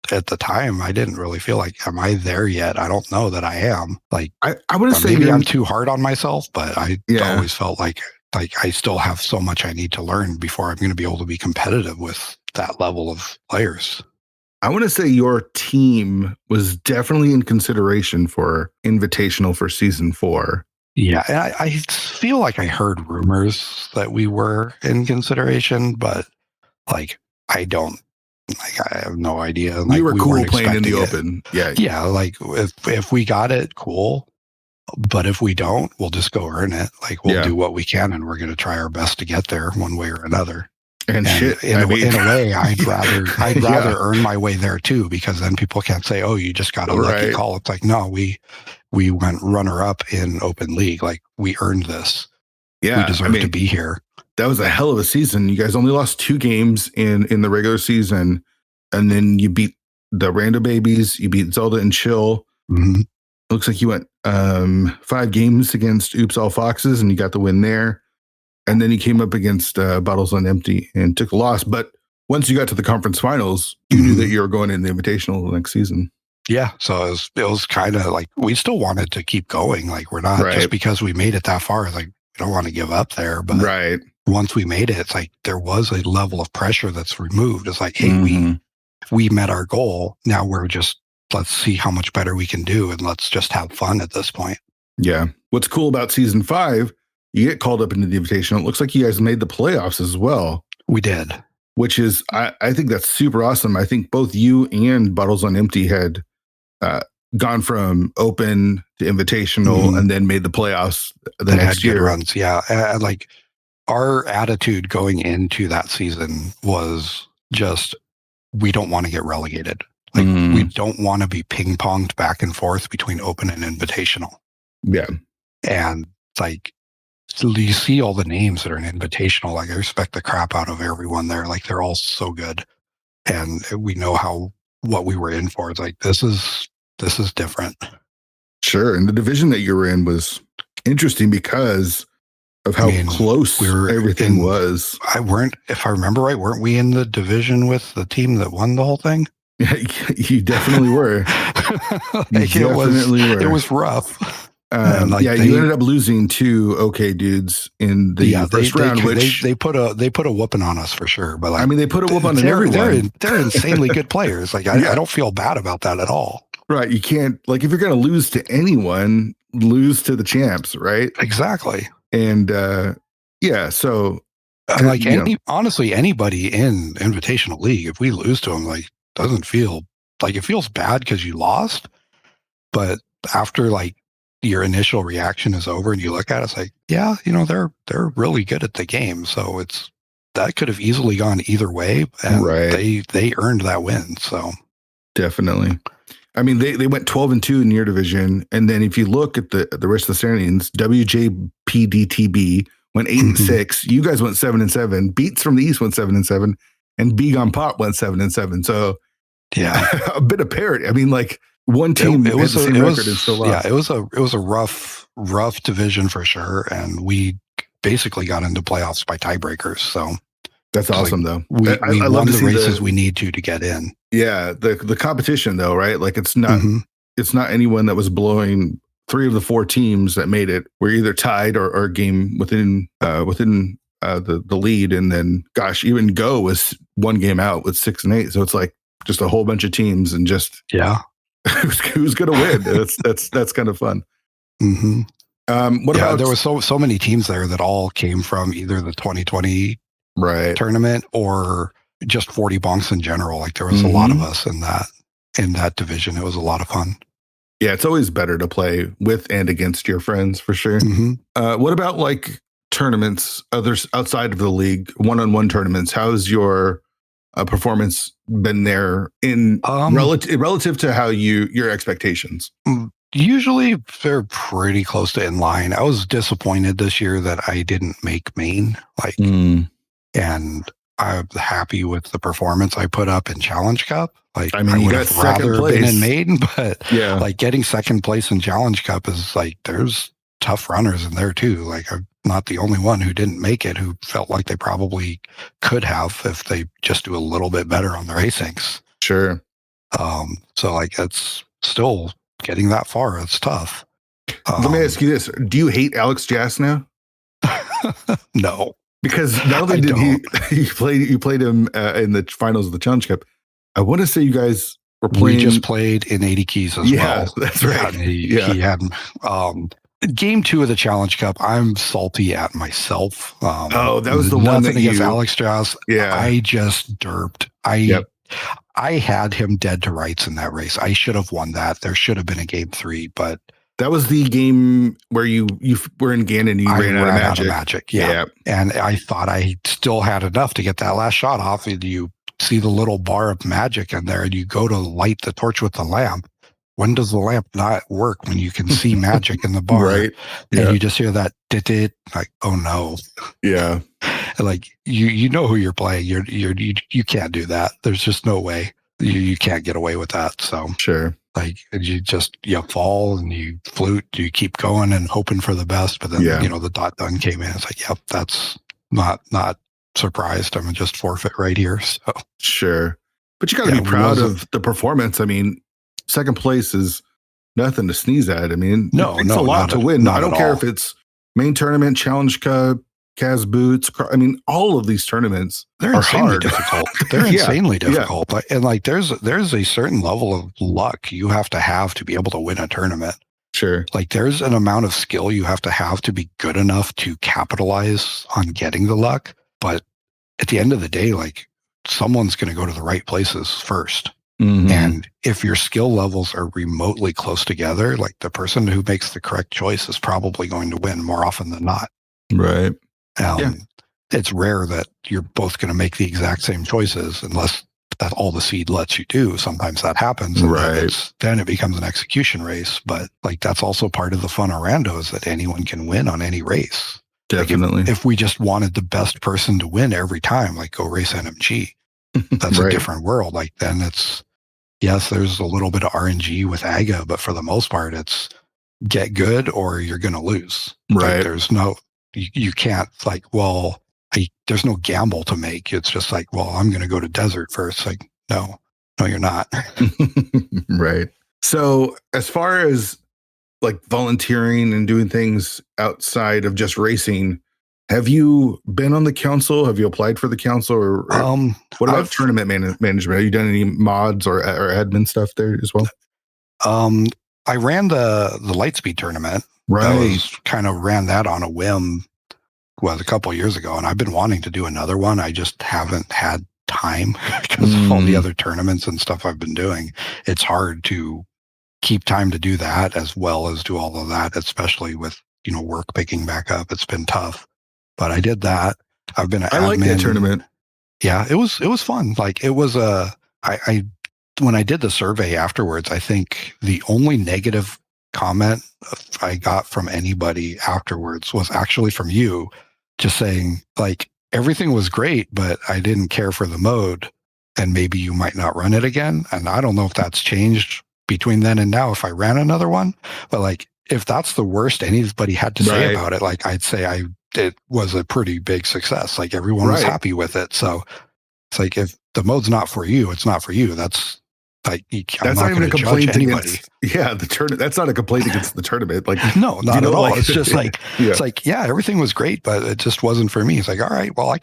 at the time, I didn't really feel like, am I there yet? I don't know that I am. Like, I would say maybe I'm too hard on myself, but I always felt like I still have so much I need to learn before I'm going to be able to be competitive with that level of players. I want to say your team was definitely in consideration for Invitational for season 4. Yeah, and I feel like I heard rumors that we were in consideration, but like I have no idea. Like, we were cool playing in the open. Yeah. Like if we got it, cool. But if we don't, we'll just go earn it. Like we'll do what we can, and we're going to try our best to get there one way or another. And shit, in a way, I'd rather earn my way there too, because then people can't say, "Oh, you just got a lucky call." It's like, no, we went runner up in open league. Like we earned this. Yeah, we deserve to be here. That was a hell of a season. You guys only lost 2 games in the regular season, and then you beat the Rando Babies. You beat Zelda and Chill. Looks like you went 5 games against Oops All Foxes, and you got the win there. And then you came up against Bottles on Empty and took a loss. But once you got to the conference finals, you knew that you were going in the Invitational the next season. Yeah. So it was kind of like, we still wanted to keep going. Like, we're not just because we made it that far, it's like, we don't want to give up there. But once we made it, it's like, there was a level of pressure that's removed. It's like, hey, we met our goal. Now let's see how much better we can do. And let's just have fun at this point. Yeah. What's cool about season 5, you get called up into the Invitational. It looks like you guys made the playoffs as well. We did. Which is, I think that's super awesome. I think both you and Bottles on Empty had gone from open to invitational and then made the playoffs the next year. Runs, yeah. And like, our attitude going into that season was just, we don't want to get relegated. Like, we don't want to be ping-ponged back and forth between open and invitational. Yeah. And it's like, so you see all the names that are in invitational. Like, I respect the crap out of everyone there. Like, they're all so good. And we know what we were in for. It's like, this is different. Sure. And the division that you were in was interesting because of how close everything was. If I remember right, weren't we in the division with the team that won the whole thing? Yeah, you definitely were. It was rough. You ended up losing to OK Dudes in the first round, which they put a whooping on us for sure. But like, they put a whooping on everyone. They're insanely good players. Like, I don't feel bad about that at all. Right? You can't, like, if you're going to lose to anyone, lose to the champs, right? Exactly. And so like, honestly, anybody in Invitational League, if we lose to them, like, doesn't feel like, it feels bad because you lost, but after like your initial reaction is over and you look at it, it's like, yeah, they're really good at the game. So that could have easily gone either way, and they earned that win. So definitely. I mean, they went 12-2 in your division, and then if you look at the rest of the standings, WJPDTB went 8-6. You guys went 7-7. Beats from the East went 7-7, and Big on Pop went 7-7. So yeah, a bit of parity. I mean, like, one team it was a rough division for sure, and we basically got into playoffs by tiebreakers. So that's awesome, though. We won the races we need to get in. Yeah, the competition, though, right? Like, it's not anyone that was blowing. 3 of the 4 teams that made it were either tied or a game within the lead, and then even Go was 1 game out with 6-8. So it's like just a whole bunch of teams, and just who's going to win? That's kind of fun. What about, there was so many teams there that all came from either the 2020 tournament or just 40 bonks in general. Like, there was a lot of us in that division. It was a lot of fun. Yeah, it's always better to play with and against your friends, for sure. What about like tournaments, others outside of the league, one-on-one tournaments? How's your performance been there in relative to how your expectations? Usually they're pretty close to in line. I was disappointed this year that I didn't make main, and I'm happy with the performance I put up in Challenge Cup. Like, I would have rather been in main, but like, getting second place in Challenge Cup is like, there's tough runners in there too. Like, I'm not the only one who didn't make it, who felt like they probably could have if they just do a little bit better on their asyncs. Sure. So like, it's still getting that far. It's tough. Let me ask you this: do you hate Alex Jass now? No, because not only did you played him in the finals of the Challenge Cup. I want to say you guys were playing. We just played in 80 keys as well. Yeah, that's right. He had game 2 of the Challenge Cup. I'm salty at myself. That was the one that against Alex Jass. Yeah, I just derped. I had him dead to rights in that race. I should have won that. There should have been a game 3, but that was the game where you were in Gannon and you ran out of magic. Yeah. And I thought I still had enough to get that last shot off. And you see the little bar of magic in there, and you go to light the torch with the lamp. When does the lamp not work when you can see magic in the bar? Right. And you just hear that dit, like, oh no. Yeah. Like, you know who you're playing. You can't do that. There's just no way. You can't get away with that. So sure. Like, you fall and you flute, you keep going and hoping for the best. But then, the dot done came in. It's like, yep, that's not surprised. I'm just forfeit right here. So sure. But you got to be proud of the performance. I mean, second place is nothing to sneeze at. I mean, No, it takes a lot to win. I don't care if it's main tournament, Challenge Cup, Cas Boots. I mean, all of these tournaments they're are insanely hard. difficult. They're insanely difficult. But and like there's a certain level of luck you have to be able to win a tournament. Sure. Like there's an amount of skill you have to be good enough to capitalize on getting the luck. But at the end of the day, like someone's going to go to the right places first. Mm-hmm. And if your skill levels are remotely close together, like the person who makes the correct choice is probably going to win more often than not. Right. It's rare that you're both going to make the exact same choices unless that all the seed lets you do. Sometimes that happens. And then it becomes an execution race. But like that's also part of the fun of rando is that anyone can win on any race. Definitely. Like if we just wanted the best person to win every time, like go race NMG, that's a different world. Like then it's, yes, there's a little bit of RNG with AGA, but for the most part, it's get good or you're going to lose. Right. Like there's no, you can't like, well, there's no gamble to make. It's just like, well, I'm going to go to desert first. Like, no, you're not. Right. So as far as like volunteering and doing things outside of just racing, have you been on the council? Have you applied for the council? Or what about tournament management? Have you done any mods or admin stuff there as well? I ran the Lightspeed tournament. Right. Kind of ran that on a whim. Was a couple of years ago, and I've been wanting to do another one. I just haven't had time because of all the other tournaments and stuff I've been doing. It's hard to keep time to do that as well as do all of that, especially with work picking back up. It's been tough, but I did that. I've been an admin. Like that tournament. Yeah, it was fun. Like it was I when I did the survey afterwards, I think the only negative comment I got from anybody afterwards was actually from you, just saying like everything was great, but I didn't care for the mode and maybe you might not run it again. And I don't know if that's changed between then and now if I ran another one, but like if that's the worst anybody had to say about it, like I'd say it was a pretty big success. Like everyone was happy with it. So it's like if the mode's not for you, it's not for you. That's like that's not even a complaint against the tournament. That's not a complaint against the tournament. Like no, not at all. Like, it's just like it's like everything was great, but it just wasn't for me. It's like all right, well,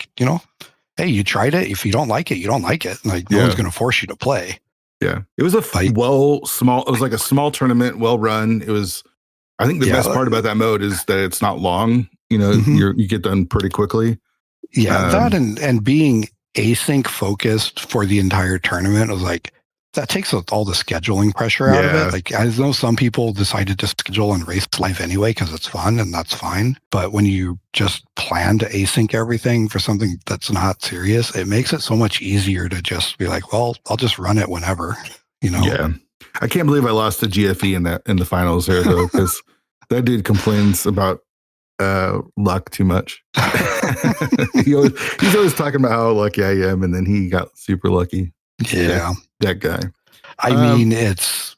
hey, you tried it. If you don't like it, you don't like it. Like no one's going to force you to play. Yeah, it was a It was like a small tournament, well run. It was. I think the best part about that mode is that it's not long. You get done pretty quickly. Yeah, that and being async focused for the entire tournament was like. That takes all the scheduling pressure out of it. Like I know some people decided to schedule and race live anyway because it's fun and that's fine. But when you just plan to async everything for something that's not serious, it makes it so much easier to just be like, well, I'll just run it whenever, Yeah. I can't believe I lost to GFE in the finals there though, because that dude complains about luck too much. He's always talking about how lucky I am, and then he got super lucky. Yeah. That guy. I mean, it's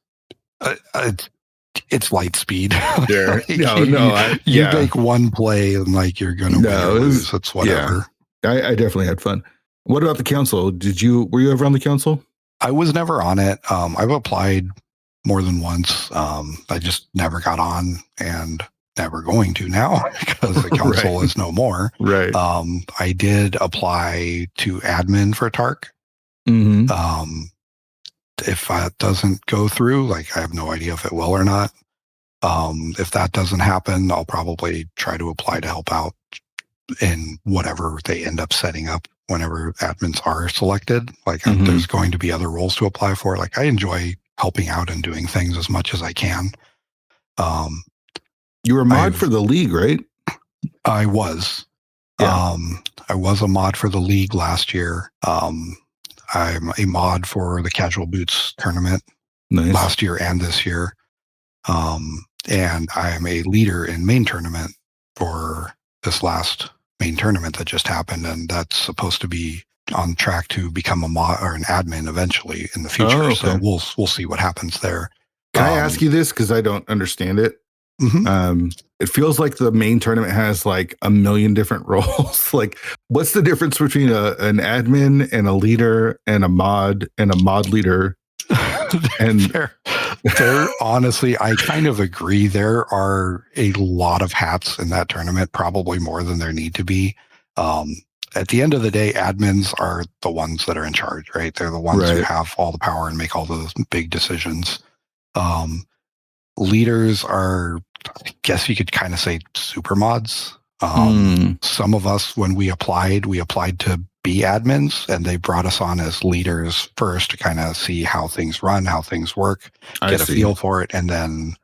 light speed. There. You make one play and like you're gonna win or lose. It's whatever. Yeah. I definitely had fun. What about the council? Were you ever on the council? I was never on it. I've applied more than once. I just never got on and never going to now because the council is no more. Right. I did apply to admin for TARC. Mm-hmm. If that doesn't go through, like I have no idea if it will or not. If that doesn't happen, I'll probably try to apply to help out in whatever they end up setting up whenever admins are selected. Like there's going to be other roles to apply for. Like I enjoy helping out and doing things as much as I can. You were a mod for the league, right? I was. Yeah. I was a mod for the league last year. I'm a mod for the Casual Boots tournament last year and this year. And I am a leader in main tournament for this last main tournament that just happened. And that's supposed to be on track to become a mod or an admin eventually in the future. Oh, okay. So we'll see what happens there. Can I ask you this? Because I don't understand it. Mm-hmm. It feels like the main tournament has like a million different roles. Like, what's the difference between an admin and a leader and a mod leader? And there honestly, I kind of agree. There are a lot of hats in that tournament, probably more than there need to be. At the end of the day, admins are the ones that are in charge, right? They're the ones who have all the power and make all those big decisions. Leaders are, I guess you could kind of say, super mods. Some of us, when we applied to be admins, and they brought us on as leaders first to kind of see how things run, how things work, get a feel for it. And then,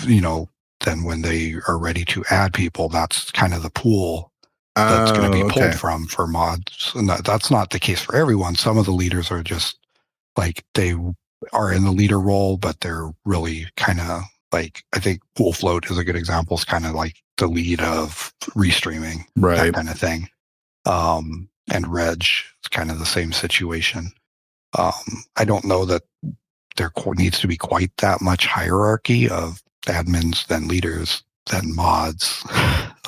then when they are ready to add people, that's kind of the pool that's going to be pulled from for mods. And that's not the case for everyone. Some of the leaders are just like, they are in the leader role, but they're really kind of like, I think Pool Float is a good example. It's kind of like the lead of restreaming, that kind of thing. And Reg is kind of the same situation. I don't know that there needs to be quite that much hierarchy of admins than leaders than mods.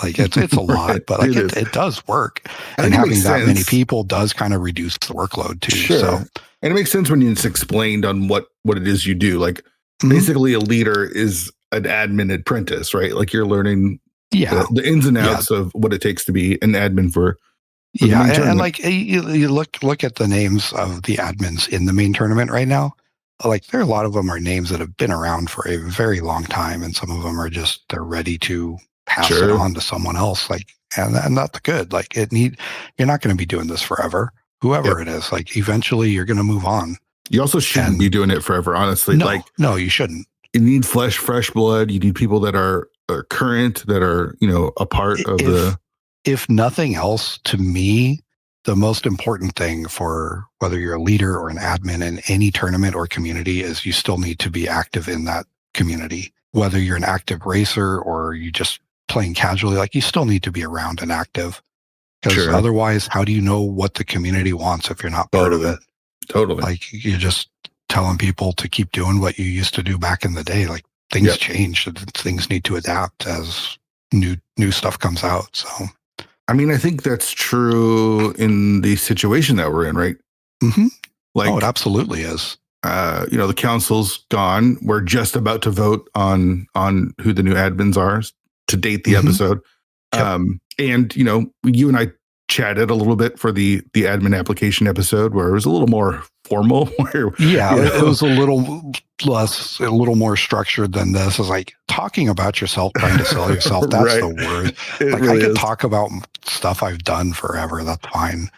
Like it's a lot, but like it does work. And having that many people does kind of reduce the workload too. Sure. So, and it makes sense when it's explained on what it is you do. Like basically a leader is an admin apprentice, right? Like you're learning the ins and outs of what it takes to be an admin for and like you look at the names of the admins in the main tournament right now. Like there are a lot of them are names that have been around for a very long time, and some of them are just they're ready to pass it on to someone else. Like, and that's good. Like you're not going to be doing this forever. Whoever it is, like eventually you're going to move on. You also shouldn't be doing it forever, honestly. No, you shouldn't. You need fresh blood. You need people that are current, that are a part of the. If nothing else, to me, the most important thing for whether you're a leader or an admin in any tournament or community is you still need to be active in that community. Whether you're an active racer or you just playing casually, like you still need to be around and active. Because otherwise, how do you know what the community wants if you're not part of it? Totally. Like you're just telling people to keep doing what you used to do back in the day. Like things change. Things need to adapt as new stuff comes out. So. I mean, I think that's true in the situation that we're in, right? Mm-hmm. Like, it absolutely is. The council's gone. We're just about to vote on who the new admins are to date the episode. And you and I chatted a little bit for the admin application episode where it was a little more formal. It was a little more structured than this. It's like talking about yourself, trying to sell yourself. That's the word. I could talk about stuff I've done forever. That's fine.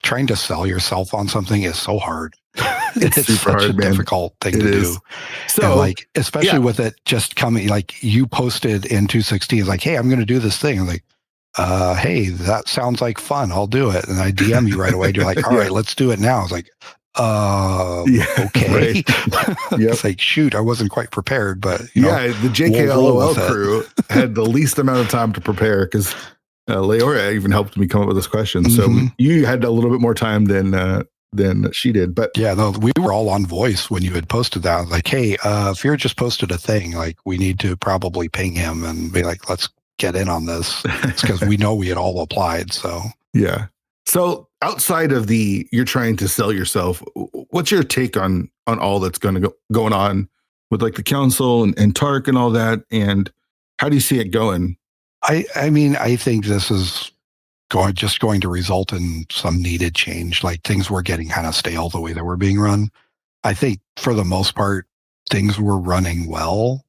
Trying to sell yourself on something is so hard. It's super such hard, a difficult thing to do. So, and especially with it just coming, like you posted in 216, like, hey, I'm going to do this thing. I'm like, hey, that sounds like fun. I'll do it. And I DM you right away. You're like, all right, let's do it now. I was like, okay. It's like, shoot, I wasn't quite prepared, but the JKLOL crew had the least amount of time to prepare because Leora even helped me come up with this question. So you had a little bit more time than she did. But we were all on voice when you had posted that. I was like, hey, Fear just posted a thing. Like we need to probably ping him and be like, let's get in on this. It's because we know we had all applied. So So outside of you're trying to sell yourself, what's your take on all that's going on with like the council and Tark and all that? And how do you see it going? I mean, I think this is going to result in some needed change. Like things were getting kind of stale the way they were being run. I think for the most part, things were running well,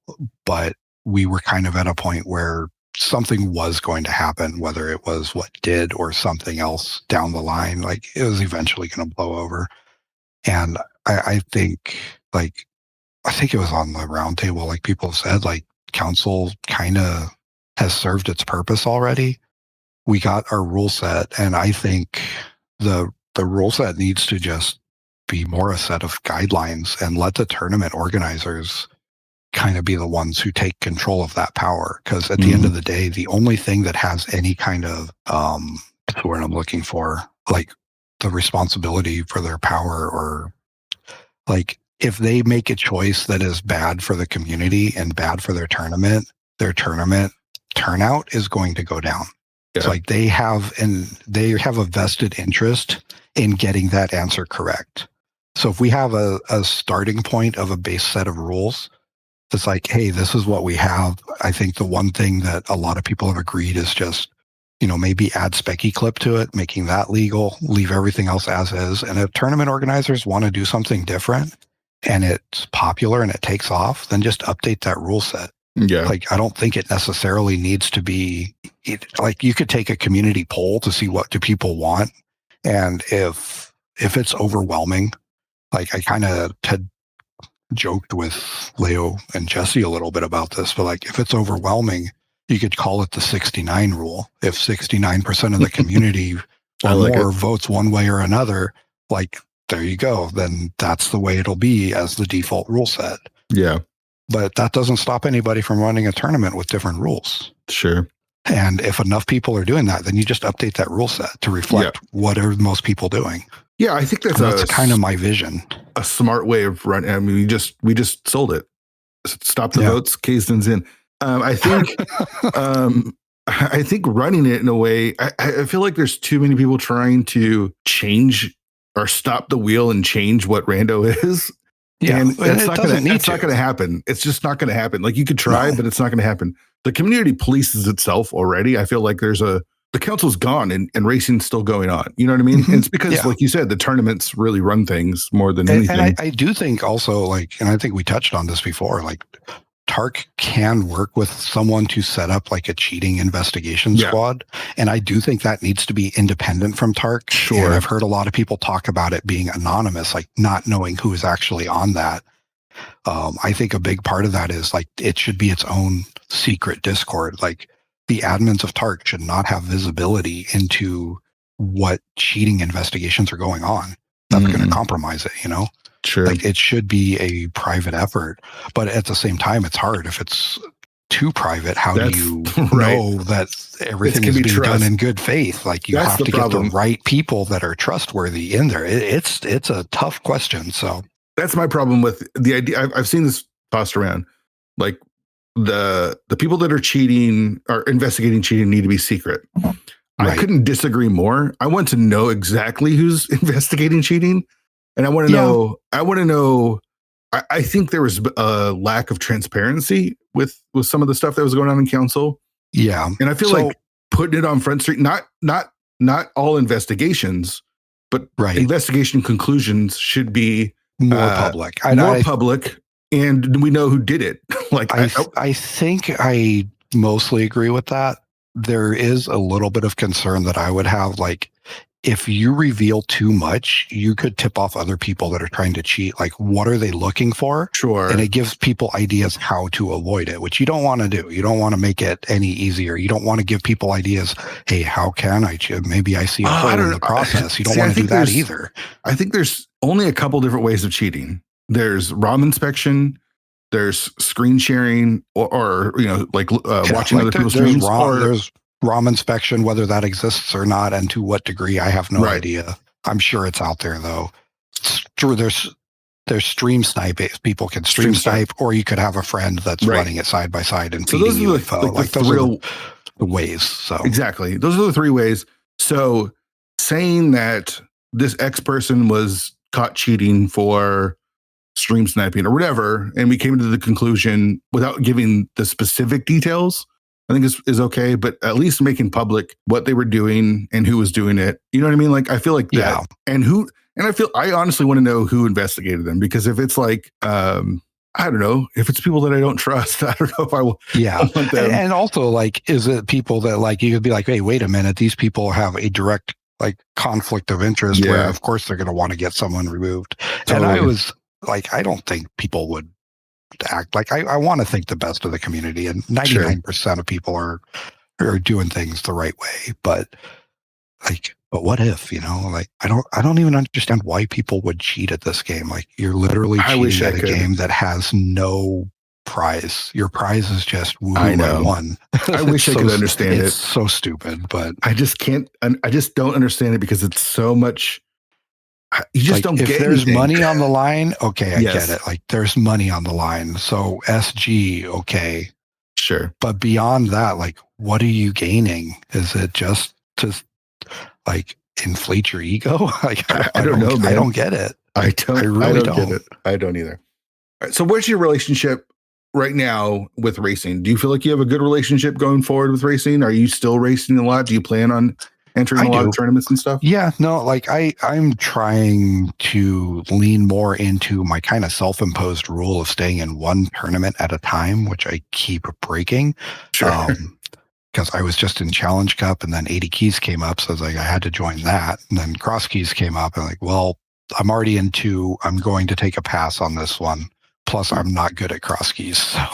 but we were kind of at a point where something was going to happen, whether it was what did or something else down the line. Like it was eventually going to blow over. And I think it was on the roundtable, like people said, like council kind of has served its purpose already. We got our rule set, and I think the rule set needs to just be more a set of guidelines and let the tournament organizers kind of be the ones who take control of that power. Because at the end of the day, the only thing that has any kind of what I'm looking for, like the responsibility for their power, or like if they make a choice that is bad for the community and bad for their tournament turnout is going to go down. It's like they have a vested interest in getting that answer correct. So if we have a starting point of a base set of rules, it's like, hey, this is what we have. I think the one thing that a lot of people have agreed is just, maybe add Specky Clip to it, making that legal, leave everything else as is. And if tournament organizers want to do something different and it's popular and it takes off, then just update that rule set. Yeah. Like, I don't think it necessarily needs to be like, you could take a community poll to see what do people want. And if it's overwhelming, like I kind of had joked with Leo and Jesse a little bit about this, but like if it's overwhelming, you could call it the 69 rule. If 69% of the community or more votes one way or another, like there you go. Then that's the way it'll be as the default rule set. Yeah. But that doesn't stop anybody from running a tournament with different rules. Sure. And if enough people are doing that, then you just update that rule set to reflect what are most people doing. Yeah, I think that's kind of my vision. A smart way of running. I mean, we just sold it. Stop the votes. Kaesden's in. I think running it in a way. I feel like there's too many people trying to change or stop the wheel and change what Rando is. Yeah, and it's not going to happen. It's just not going to happen. Like you could try, but it's not going to happen. The community polices itself already. I feel like the council's gone and racing's still going on. You know what I mean? Mm-hmm. And it's because, like you said, the tournaments really run things more than anything. And I do think also, like, and I think we touched on this before, like Tark can work with someone to set up like a cheating investigation squad. And I do think that needs to be independent from Tark. Sure. And I've heard a lot of people talk about it being anonymous, like not knowing who is actually on that. I think a big part of that is like it should be its own secret Discord. Like the admins of Tark should not have visibility into what cheating investigations are going on. That's going to compromise it, Sure. Like it should be a private effort, but at the same time, it's hard if it's too private. How do you know that everything is being done in good faith? Like you have to get the right people that are trustworthy in there. It's a tough question. So that's my problem with the idea. I've seen this tossed around. Like the people that are cheating or investigating cheating need to be secret. Right. I couldn't disagree more. I want to know exactly who's investigating cheating. And I want to know, I think there was a lack of transparency with some of the stuff that was going on in council. Yeah. And I feel like putting it on Front Street, not all investigations, but investigation conclusions should be more public. Public. And we know who did it. Like I think I mostly agree with that. There is a little bit of concern that I would have, like, if you reveal too much, you could tip off other people that are trying to cheat. Like, what are they looking for? Sure. And it gives people ideas how to avoid it, which you don't want to do. You don't want to make it any easier. You don't want to give people ideas. Hey, how can I cheat? Maybe I see a hole in the process. You don't want to do that either. I think there's only a couple different ways of cheating. There's ROM inspection. There's screen sharing or watching other people's streams. There's ROM inspection, whether that exists or not, and to what degree, I have no idea. I'm sure it's out there, though. It's true. There's stream snipe. People can stream snipe, or you could have a friend that's running it side by side and feeding you info. Those are the ways. So exactly, those are the three ways. So saying that this X person was caught cheating for stream sniping or whatever, and we came to the conclusion without giving the specific details, I think is okay, but at least making public what they were doing and who was doing it. You know what I mean? Like, I feel like that. And I honestly want to know who investigated them, because if it's like, I don't know, if it's people that I don't trust, I don't know if I will. Yeah. And also, like, is it people that, like, you could be like, hey, wait a minute, these people have a direct, like, conflict of interest where, of course, they're going to want to get someone removed. Totally. And I was like, I don't think people would act like I want to think the best of the community, and 99% of people are doing things the right way. But what if, like, I don't even understand why people would cheat at this game. Like, you're literally cheating at a game that has no prize. Your prize is just woo, I won. I wish I could understand it. It's so stupid, but I just can't. I just don't understand it because it's so much. You just don't get it. If there's money on the line, okay, I get it. Like, there's money on the line. So SG, okay. Sure. But beyond that, like, what are you gaining? Is it just to, like, inflate your ego? Like, I don't know, man. I don't get it. I don't get it. I don't either. All right, so where's your relationship right now with racing? Do you feel like you have a good relationship going forward with racing? Are you still racing a lot? Do you plan on entering a lot of tournaments and stuff? Yeah, no, like I'm trying to lean more into my kind of self-imposed rule of staying in one tournament at a time, which I keep breaking. Sure. Because I was just in Challenge Cup and then 80 Keys came up. So I was like, I had to join that. And then Cross Keys came up and like, well, I'm already in 2. I'm going to take a pass on this one. Plus, I'm not good at Cross Keys. So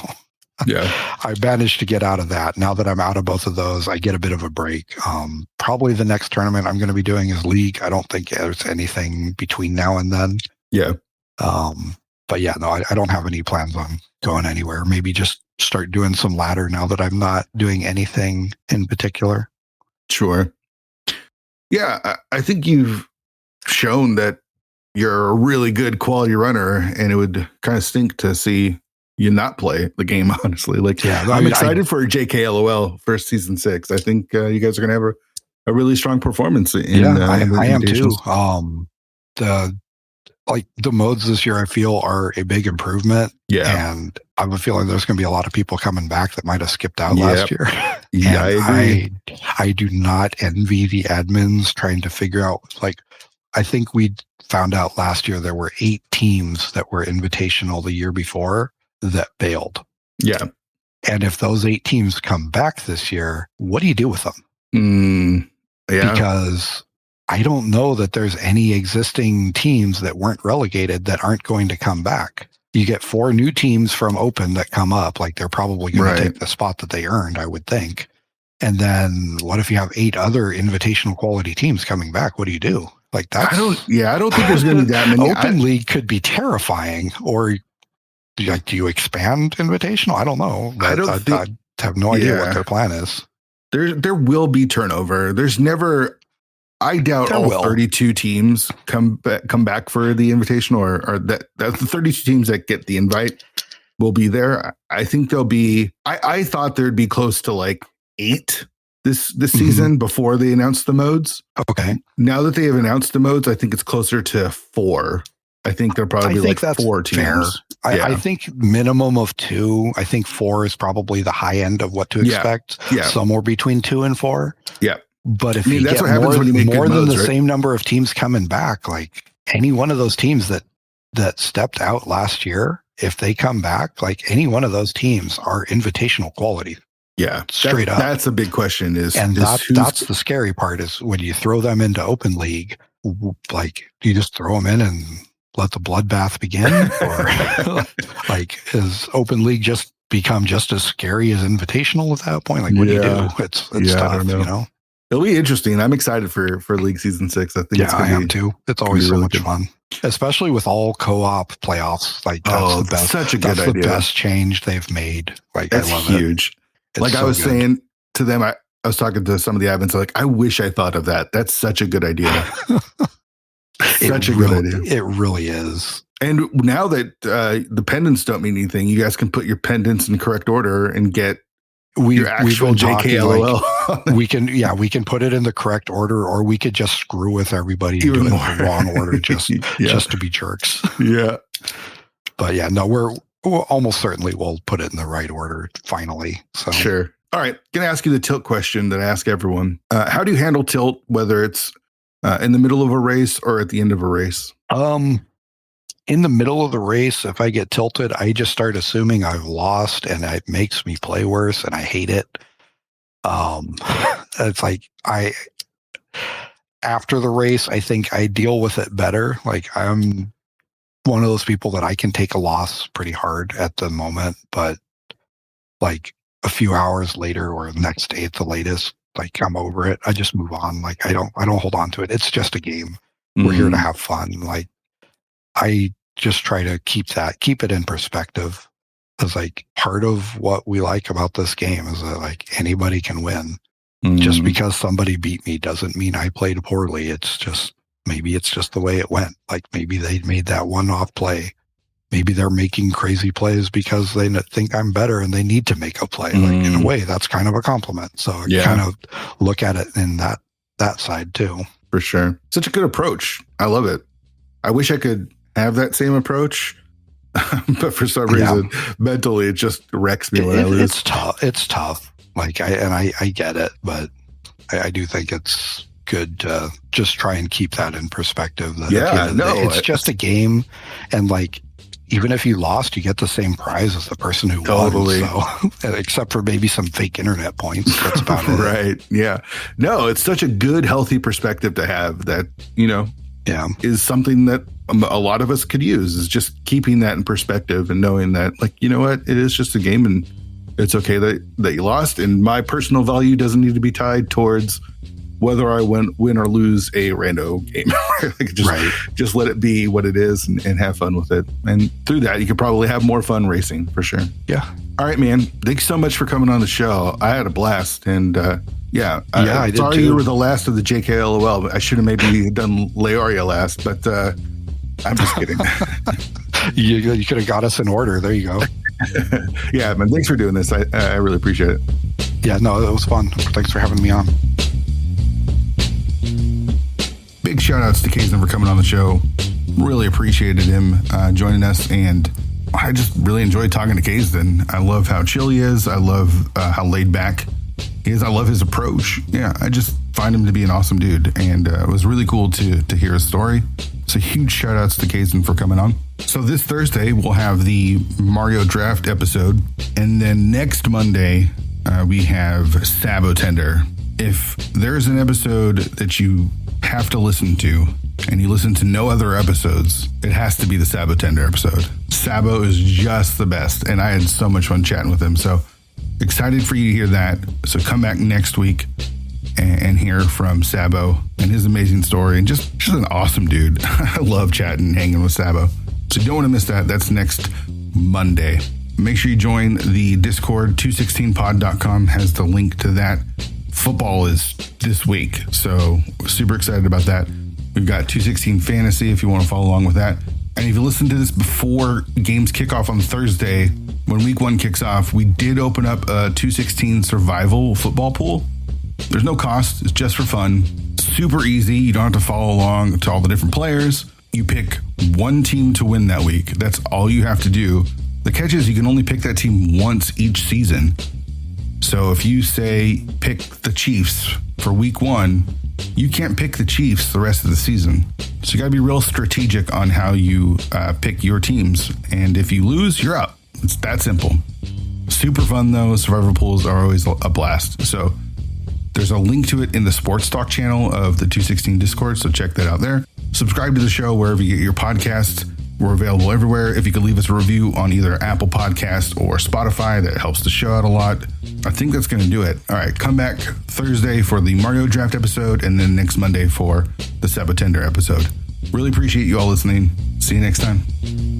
yeah, I managed to get out of that. Now that I'm out of both of those, I get a bit of a break. Probably the next tournament I'm going to be doing is League. I don't think there's anything between now and then. Yeah. But yeah, no, I don't have any plans on going anywhere. Maybe just start doing some ladder now that I'm not doing anything in particular. Sure. Yeah, I think you've shown that you're a really good quality runner, and it would kind of stink to see you not play the game, honestly. Like, yeah, I'm excited for JKLOL for season 6. I think you guys are going to have a really strong performance. I am too. The modes this year, I feel, are a big improvement. Yeah. And I have a feeling there's going to be a lot of people coming back that might have skipped out last year. Yeah, I agree. I do not envy the admins trying to figure out, like, I think we found out last year there were 8 teams that were invitational the year before that bailed. Yeah. And if those 8 teams come back this year, what do you do with them? Yeah. Because I don't know that there's any existing teams that weren't relegated that aren't going to come back. You get 4 new teams from Open that come up, like they're probably going to take the spot that they earned, I would think. And then what if you have 8 other invitational quality teams coming back? What do you do? Like that's, I don't think there's going to be that many. Open League could be terrifying. Or do you expand invitational? I don't know. I have no idea what their plan is. There will be turnover. There's never. I doubt all 32 teams come back for the invitational, or that the 32 teams that get the invite will be there. I think there'll be. I thought there'd be close to like 8 this season before they announced the modes. Okay. Now that they have announced the modes, I think it's closer to 4. I think there'll probably be like 4 teams. I think minimum of 2. I think 4 is probably the high end of what to expect. Yeah. Somewhere between 2 and 4. Yeah. But if you get more than the same number of teams coming back, like any one of those teams that stepped out last year, if they come back, like any one of those teams are invitational quality. Yeah, straight up. That's a big question. That's the scary part is when you throw them into Open League, like do you just throw them in and let the bloodbath begin, or like is Open League just become just as scary as invitational at that point? Like what do you do? It's tough, you know. It'll be interesting. I'm excited for League Season 6. I think I am too. It's always so much fun, especially with all co-op playoffs. Like that's the best. Such a good idea. That's the best change they've made. Like that's I love huge. It. Like I was saying to them, I was talking to some of the admins. Like I wish I thought of that. That's such a good idea. Such a good idea. It really is. And now that the pendants don't mean anything, you guys can put your pendants in correct order and get your actual JKLOL. Like, we can put it in the correct order, or we could just screw with everybody and do it in the wrong order just to be jerks. Yeah. But yeah, no, we'll almost certainly will put it in the right order finally. So sure. All right. Going to ask you the tilt question that I ask everyone. How do you handle tilt, whether it's in the middle of a race or at the end of a race? In the middle of the race, if I get tilted, I just start assuming I've lost, and it makes me play worse, and I hate it. It's like after the race, I think I deal with it better. Like I'm one of those people that I can take a loss pretty hard at the moment, but like a few hours later or the next day at the latest, like I'm over it. I just move on. Like I don't hold on to it. It's just a game. We're here to have fun. Like I just try to keep it in perspective. It's like part of what we like about this game is that like anybody can win. Just because somebody beat me doesn't mean I played poorly. Maybe it's just the way it went. Like maybe they made that one-off play. Maybe they're making crazy plays because they think I'm better and they need to make a play. Like in a way, that's kind of a compliment. So I kind of look at it in that side too. For sure. Such a good approach. I love it. I wish I could have that same approach, but for some reason, mentally, it just wrecks me when I lose. It's tough. Like I get it, but I do think it's good to just try and keep that in perspective. That it's just a game, and like even if you lost, you get the same prize as the person who won. So, except for maybe some fake internet points. That's about it. Right. Yeah. No, it's such a good, healthy perspective to have that, is something that a lot of us could use, is just keeping that in perspective and knowing that, like, you know what, it is just a game and it's okay that you lost. And my personal value doesn't need to be tied towards whether I win or lose a rando game. Just let it be what it is and have fun with it. And through that, you could probably have more fun racing for sure. Yeah. All right, man. Thanks so much for coming on the show. I had a blast. And I did sorry too. You were the last of the JKLOL, but I should have maybe done Leoria last, but I'm just kidding. You could have got us in order. There you go. Yeah, man. Thanks for doing this. I really appreciate it. Yeah, no, it was fun. Thanks for having me on. Big shout outs to Kaesden for coming on the show. Really appreciated him joining us, and I just really enjoyed talking to Kaesden. I love how chill he is. I love how laid back he is. I love his approach. Yeah, I just find him to be an awesome dude, and it was really cool to hear his story. So huge shout outs to Kaesden for coming on. So this Thursday, we'll have the Mario Draft episode, and then next Monday, we have Sabo Tender. If there's an episode that you have to listen to and you listen to no other episodes, it has to be the Sabo Tender episode. Sabo is just the best, and I had so much fun chatting with him. So excited for you to hear that. So come back next week and hear from Sabo and his amazing story, and just an awesome dude. I love chatting and hanging with Sabo. So you don't want to miss that. That's next Monday. Make sure you join the Discord. 216pod.com has the link to that. Football is this week, so super excited about that. We've got 216 Fantasy if you want to follow along with that. And if you listen to this before games kick off on Thursday, when week 1 kicks off, we did open up a 216 survival football pool. There's no cost. It's just for fun. Super easy. You don't have to follow along to all the different players. You pick one team to win that week. That's all you have to do. The catch is you can only pick that team once each season. So if you say pick the Chiefs for week 1, you can't pick the Chiefs the rest of the season. So you got to be real strategic on how you pick your teams. And if you lose, you're out. It's that simple. Super fun though. Survivor pools are always a blast. So there's a link to it in the Sports Talk channel of the 216 Discord. So check that out there. Subscribe to the show wherever you get your podcasts. We're available everywhere. If you could leave us a review on either Apple Podcasts or Spotify, that helps the show out a lot. I think that's going to do it. All right, come back Thursday for the Mario Draft episode, and then next Monday for the Sabo Tender episode. Really appreciate you all listening. See you next time.